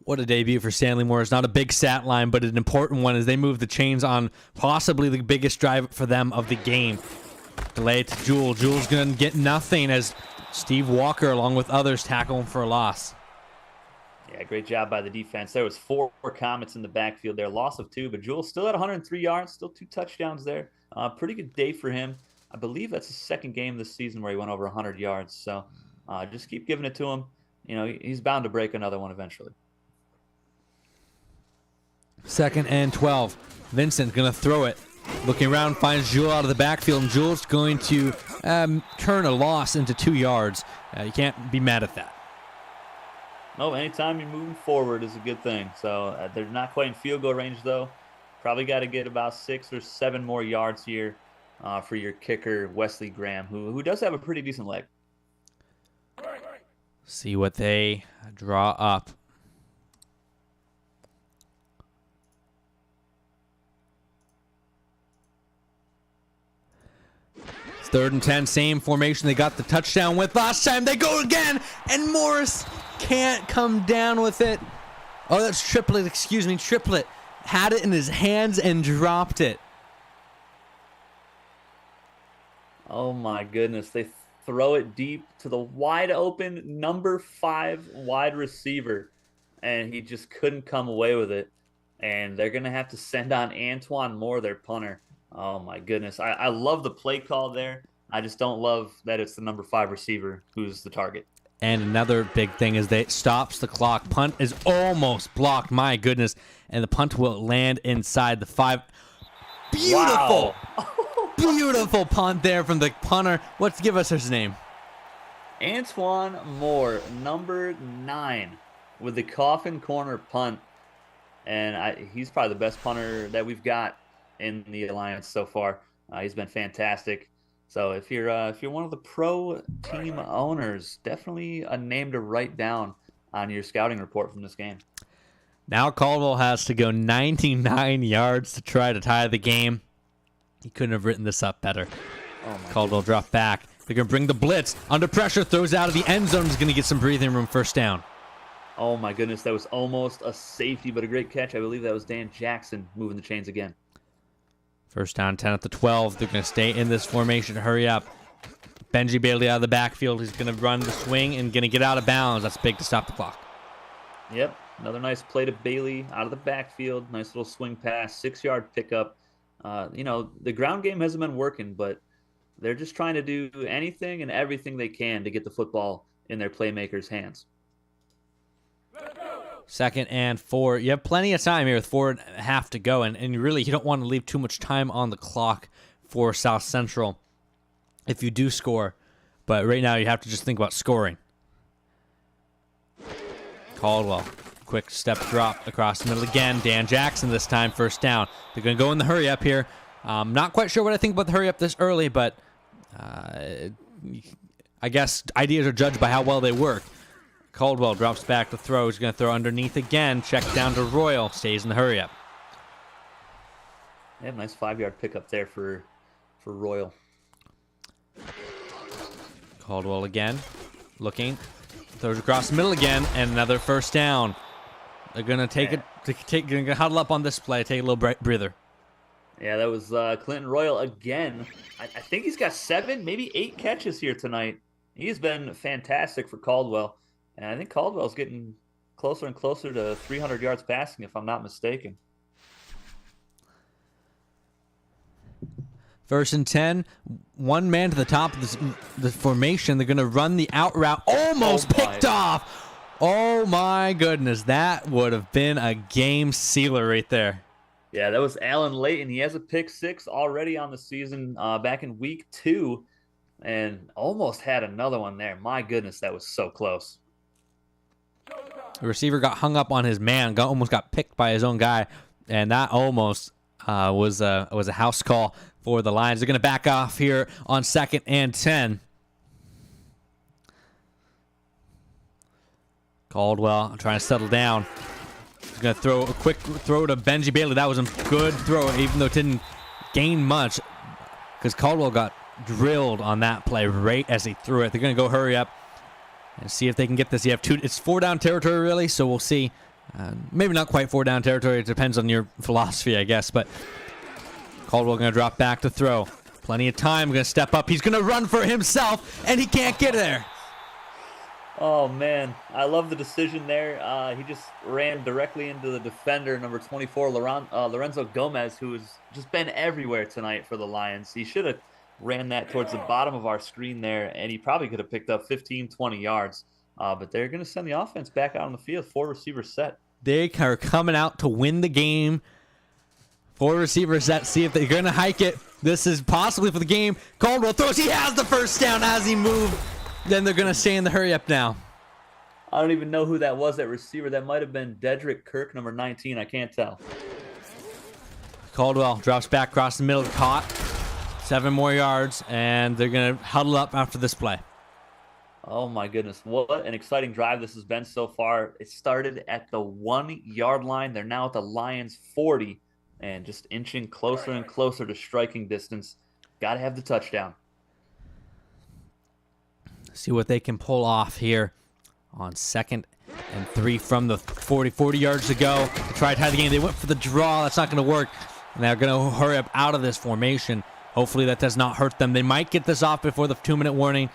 What a debut for Stanley Morris. Not a big stat line, but an important one as they move the chains on possibly the biggest drive for them of the game. Delay it to Jewell. Jewell's going to get nothing as Steve Walker, along with others, tackle him for a loss. Yeah, great job by the defense. There was 4 Comets in the backfield there. Loss of 2, but Jewell still at 103 yards, still 2 touchdowns there. Pretty good day for him. I believe that's his 2nd game this season where he went over 100 yards. So just keep giving it to him. He's bound to break another one eventually. 2nd and 12. Vincent going to throw it. Looking around, finds Jewell out of the backfield, and Jewell's going to turn a loss into 2 yards. You can't be mad at that. No, anytime you're moving forward is a good thing. So they're not quite in field goal range, though. Probably got to get about 6 or 7 more yards here for your kicker, Wesley Graham, who does have a pretty decent leg. See what they draw up. It's 3rd and 10, same formation they got the touchdown with last time. They go again, and Morris can't come down with it. Oh, that's Triplett, excuse me, Triplett had it in his hands and dropped it. Oh my goodness, they throw it deep to the wide open number 5 wide receiver, and he just couldn't come away with it. And they're going to have to send on Antoine Moore, their punter. Oh, my goodness. I love the play call there. I just don't love that it's the number 5 receiver who's the target. And another big thing is that it stops the clock. Punt is almost blocked. My goodness. And the punt will land inside the 5. Beautiful. Wow. Beautiful punt there from the punter. Let's give us his name. Antoine Moore, number 9, with the coffin corner punt. And he's probably the best punter that we've got in the Alliance so far. He's been fantastic. So if you're one of the pro team owners, definitely a name to write down on your scouting report from this game. Now Caldwell has to go 99 yards to try to tie the game. He couldn't have written this up better. Oh my Caldwell goodness. dropped back. They're going to bring the blitz. Under pressure, throws out of the end zone. He's going to get some breathing room. First down. Oh my goodness, that was almost a safety, but a great catch. I believe that was Dan Jackson moving the chains again. First down, 10 at the 12. They're going to stay in this formation. Hurry up. Benji Bailey out of the backfield. He's going to run the swing and going to get out of bounds. That's big to stop the clock. Yep, another nice play to Bailey out of the backfield. Nice little swing pass, 6-yard pickup. The ground game hasn't been working, but they're just trying to do anything and everything they can to get the football in their playmakers' hands. 2nd and 4. You have plenty of time here with 4.5 to go, and really you don't want to leave too much time on the clock for South Central if you do score. But right now you have to just think about scoring. Caldwell, quick step drop across the middle again. Dan Jackson this time, first down. They're going to go in the hurry up here. Not quite sure what I think about the hurry up this early, but I guess ideas are judged by how well they work. Caldwell drops back to throw. He's going to throw underneath again. Check down to Royal. Stays in the hurry up. Yeah, nice 5-yard pickup there for Royal. Caldwell again. Looking. Throws across the middle again. And another first down. They're going to going to huddle up on this play. Take a little breather. Yeah, that was Clinton Royal again. I think he's got 7, maybe 8 catches here tonight. He's been fantastic for Caldwell. And I think Caldwell's getting closer and closer to 300 yards passing, if I'm not mistaken. 1st and 10. One man to the top of the formation. They're going to run the out route. Almost picked off. Oh, my goodness. That would have been a game sealer right there. Yeah, that was Alan Layton. He has a pick 6 already on the season back in week 2 and almost had another one there. My goodness, that was so close. The receiver got hung up on his man, almost got picked by his own guy, and that almost was a house call for the Lions. They're going to back off here on 2nd and 10. Caldwell trying to settle down. He's going to throw a quick throw to Benji Bailey. That was a good throw, even though it didn't gain much, because Caldwell got drilled on that play right as he threw it. They're going to go hurry up and see if they can get this. You have 2. It's 4-down territory, really, so we'll see. Maybe not quite 4-down territory. It depends on your philosophy, I guess. But Caldwell going to drop back to throw. Plenty of time. Going to step up. He's going to run for himself, and he can't get there. Oh, man. I love the decision there. He just ran directly into the defender, number 24, Lorenzo Gomez, who has just been everywhere tonight for the Lions. He should have ran that towards the bottom of our screen there, and he probably could have picked up 15, 20 yards. But they're going to send the offense back out on the field. 4 receivers set. They are coming out to win the game. 4 receivers set. See if they're going to hike it. This is possibly for the game. Caldwell throws. He has the first down as he moved. Then they're going to stay in the hurry up now. I don't even know who that was, that receiver. That might have been Dedrick Kirk, number 19. I can't tell. Caldwell drops back across the middle. Caught. 7 more yards, and they're going to huddle up after this play. Oh, my goodness. What an exciting drive this has been so far. It started at the 1-yard line. They're now at the Lions' 40 and just inching closer and closer to striking distance. Got to have the touchdown. See what they can pull off here on 2nd and 3 from the 40 yards to go to try to tie the game. They went for the draw. That's not going to work. And they're going to hurry up out of this formation. Hopefully that does not hurt them. They might get this off before the 2-minute warning,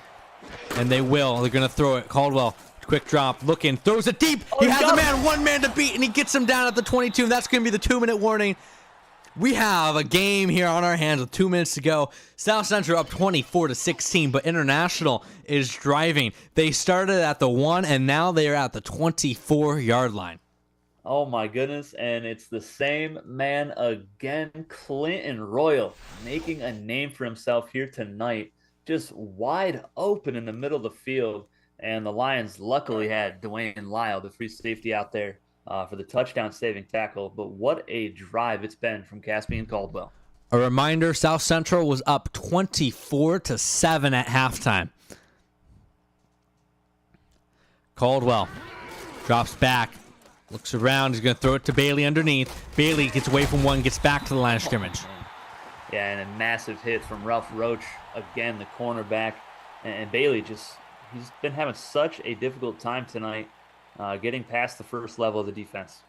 and they will. They're going to throw it. Caldwell, quick drop, looking, throws it deep. He has a man, 1 man to beat, and he gets him down at the 22, and that's going to be the 2-minute warning. We have a game here on our hands with 2 minutes to go. South Central up 24-16, but International is driving. They started at the 1, and now they are at the 24-yard line. Oh, my goodness, and it's the same man again, Clinton Royal, making a name for himself here tonight, just wide open in the middle of the field, and the Lions luckily had Dwayne Lyle, the free safety, out there for the touchdown-saving tackle, but what a drive it's been from Caspian Caldwell. A reminder, South Central was up 24-7 at halftime. Caldwell drops back, looks around. He's going to throw it to Bailey underneath. Bailey gets away from one, gets back to the line of scrimmage. Yeah, and a massive hit from Ralph Roach, again, the cornerback. And Bailey he's been having such a difficult time tonight getting past the first level of the defense.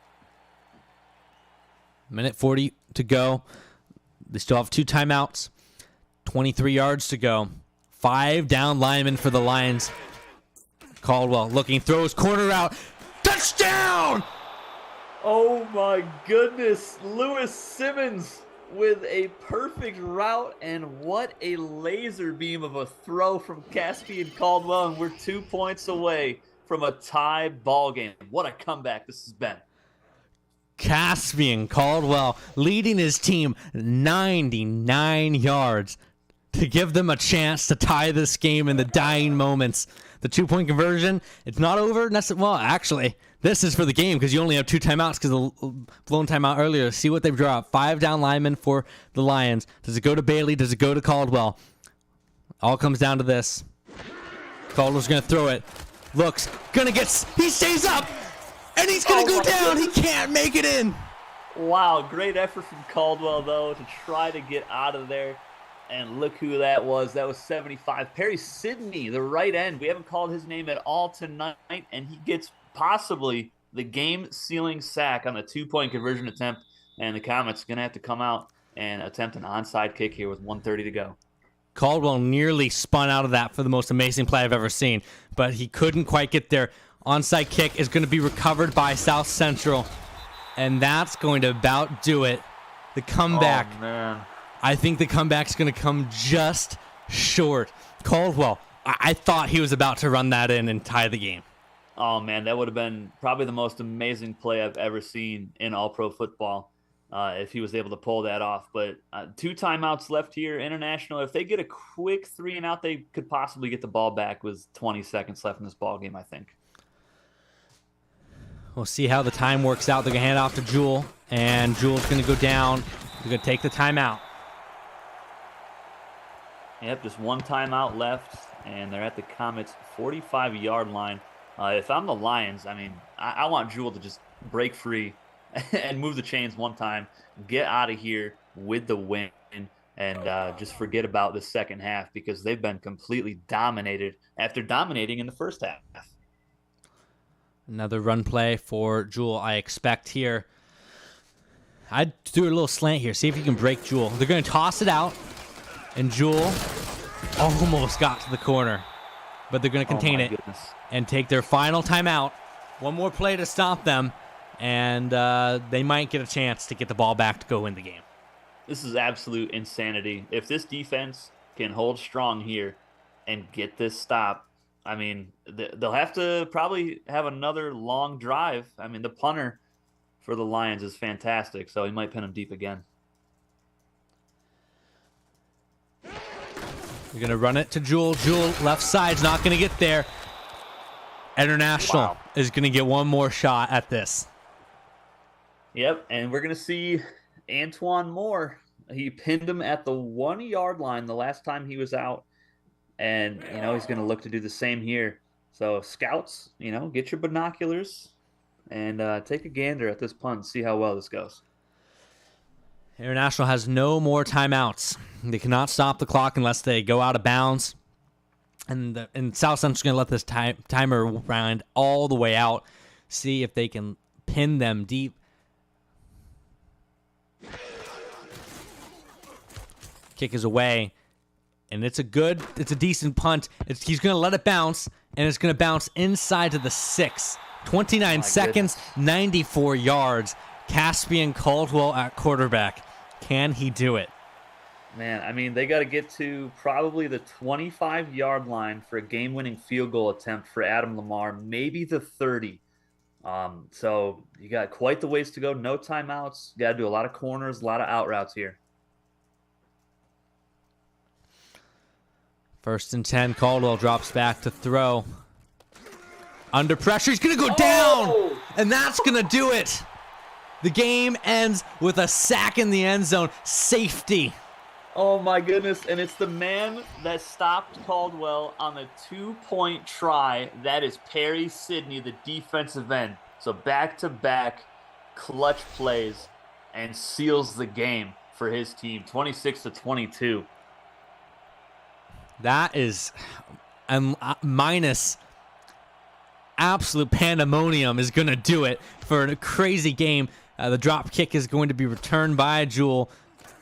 Minute 40 to go. They still have 2 timeouts. 23 yards to go. 5 down linemen for the Lions. Caldwell looking, throws, corner out. Touchdown! Oh my goodness. Lewis Simmons with a perfect route, and what a laser beam of a throw from Caspian Caldwell, and we're 2 points away from a tie ball game. What a comeback this has been. Caspian Caldwell leading his team 99 yards to give them a chance to tie this game in the dying moments. The 2-point conversion, it's not over. Well, actually, this is for the game because you only have 2 timeouts because of the blown timeout earlier. See what they've dropped. 5 down linemen for the Lions. Does it go to Bailey? Does it go to Caldwell? All comes down to this. Caldwell's going to throw it. Looks, he stays up, and he's going to go down. He can't make it in. Wow, great effort from Caldwell, though, to try to get out of there. And look who that was. That was 75. Perry Sidney, the right end. We haven't called his name at all tonight, and he gets possibly the game-sealing sack on the 2-point conversion attempt. And the Comets are going to have to come out and attempt an onside kick here with 1:30 to go. Caldwell nearly spun out of that for the most amazing play I've ever seen, but he couldn't quite get there. Onside kick is going to be recovered by South Central, and that's going to about do it. The comeback. Oh, man. I think the comeback's going to come just short. Caldwell, I thought he was about to run that in and tie the game. Oh, man, that would have been probably the most amazing play I've ever seen in all-pro football if he was able to pull that off. But 2 timeouts left here. International, if they get a quick 3-and-out, they could possibly get the ball back with 20 seconds left in this ball game, I think. We'll see how the time works out. They're going to hand it off to Jewel, and Jewel's going to go down. They're going to take the timeout. Yep, just 1 timeout left, and they're at the Comets' 45-yard line. If I'm the Lions, I mean, I want Jewel to just break free and move the chains one time, get out of here with the win, and just forget about the second half because they've been completely dominated after dominating in the first half. Another run play for Jewel, I expect here. I'd do a little slant here, see if you can break Jewel. They're going to toss it out. And Jewel almost got to the corner. But they're going to contain it and take their final timeout. 1 more play to stop them. And they might get a chance to get the ball back to go win the game. This is absolute insanity. If this defense can hold strong here and get this stop, I mean, they'll have to probably have another long drive. I mean, the punter for the Lions is fantastic, so he might pin him deep again. You're going to run it to Jewel. Jewel, left side's not going to get there. International is going to get 1 more shot at this. Yep, and we're going to see Antoine Moore. He pinned him at the 1-yard line the last time he was out. And, he's going to look to do the same here. So, scouts, get your binoculars and take a gander at this punt and see how well this goes. International has no more timeouts. They cannot stop the clock unless they go out of bounds. And South Central's going to let this timer round all the way out. See if they can pin them deep. Kick is away. And it's a decent punt. He's going to let it bounce. And it's going to bounce inside to the 6. 29 seconds, 94 yards. Caspian Caldwell at quarterback. Can he do it? Man, I mean, they got to get to probably the 25-yard line for a game-winning field goal attempt for Adam Lamar, maybe the 30. So you got quite the ways to go. No timeouts. Got to do a lot of corners, a lot of out routes here. 1st and 10. Caldwell drops back to throw. Under pressure. He's going to go down. And that's going to do it. The game ends with a sack in the end zone. Safety. Oh my goodness, and it's the man that stopped Caldwell on the 2-point try. That is Perry Sidney, the defensive end. So back-to-back clutch plays and seals the game for his team, 26-22. That is minus absolute pandemonium is going to do it for a crazy game. The drop kick is going to be returned by Jewel.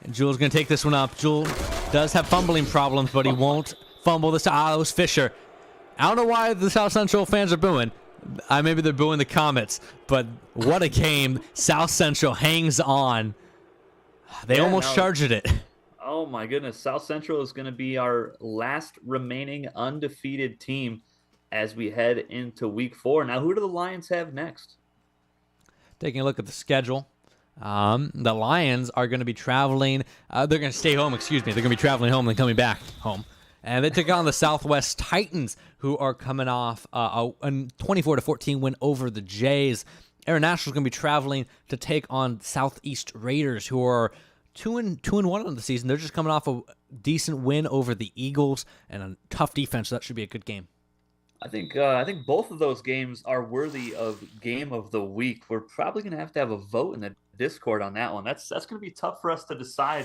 And Jewel's going to take this one up. Jewel does have fumbling problems, but he won't fumble this. That was Fisher. I don't know why the South Central fans are booing. Maybe they're booing the Comets, but what a game. South Central hangs on. They almost charged it. Oh my goodness. South Central is going to be our last remaining undefeated team as we head into week 4. Now, who do the Lions have next? Taking a look at the schedule. The Lions are going to be traveling. They're going to stay home, excuse me. They're going to be traveling home and then coming back home. And they took on the Southwest Titans, who are coming off a 24-14 win over the Jays. Air National's going to be traveling to take on Southeast Raiders, who are 2-1 on the season. They're just coming off a decent win over the Eagles and a tough defense, so that should be a good game. I think both of those games are worthy of game of the week. We're probably going to have a vote in the Discord on that one. That's going to be tough for us to decide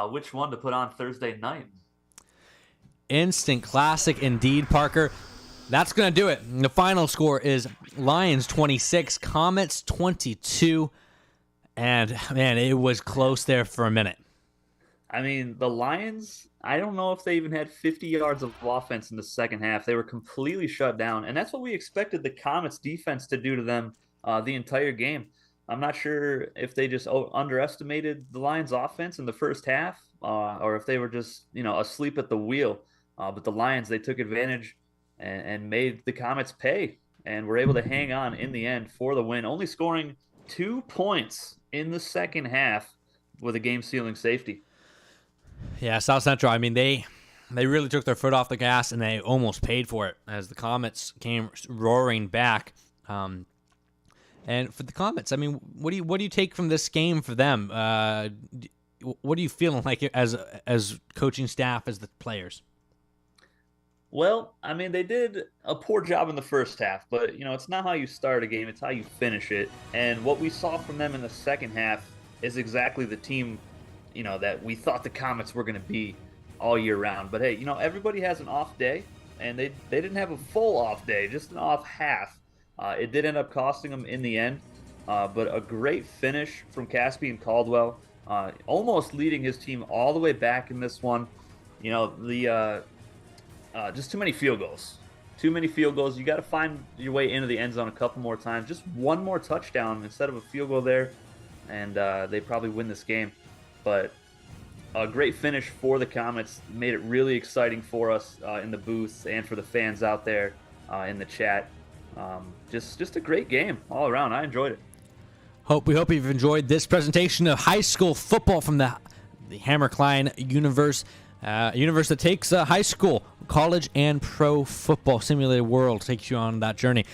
which one to put on Thursday night. Instant classic indeed, Parker. That's going to do it. The final score is Lions 26, Comets 22. And, man, it was close there for a minute. I mean, the Lions, I don't know if they even had 50 yards of offense in the second half. They were completely shut down, and that's what we expected the Comets defense to do to them the entire game. I'm not sure if they just underestimated the Lions offense in the first half or if they were just, asleep at the wheel. But the Lions, they took advantage and made the Comets pay and were able to hang on in the end for the win, only scoring 2 points in the second half with a game-sealing safety. Yeah, South Central, I mean, they really took their foot off the gas, and they almost paid for it as the Comets came roaring back. And for the Comets, I mean, what do you take from this game for them? What are you feeling like as coaching staff, as the players? Well, I mean, they did a poor job in the first half, but, it's not how you start a game, it's how you finish it. And what we saw from them in the second half is exactly the team, that we thought the Comets were going to be all year round. But, hey, everybody has an off day, and they didn't have a full off day, just an off half. It did end up costing them in the end, but a great finish from Caspian Caldwell, almost leading his team all the way back in this one. Just too many field goals. Too many field goals. You got to find your way into the end zone a couple more times. Just one more touchdown instead of a field goal there, and they probably win this game. But a great finish for the Comets. Made it really exciting for us in the booth and for the fans out there in the chat. Just a great game all around. I enjoyed it. We hope you've enjoyed this presentation of high school football from the Hammer Cline Universe. A universe that takes high school, college, and pro football simulated world, takes you on that journey.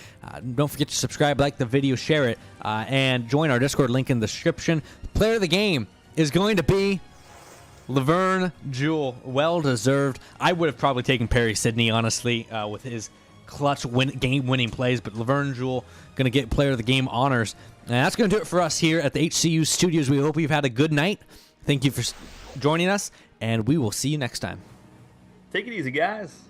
Don't forget to subscribe, like the video, share it, and join our Discord, link in the description. Player of the game is going to be Laverne Jewell. Well deserved. I would have probably taken Perry Sidney, honestly, with his clutch game-winning plays, but Laverne Jewell going to get player of the game honors. And that's going to do it for us here at the HCU studios. We hope you've had a good night. Thank you for joining us, and we will see you next time. Take it easy, guys.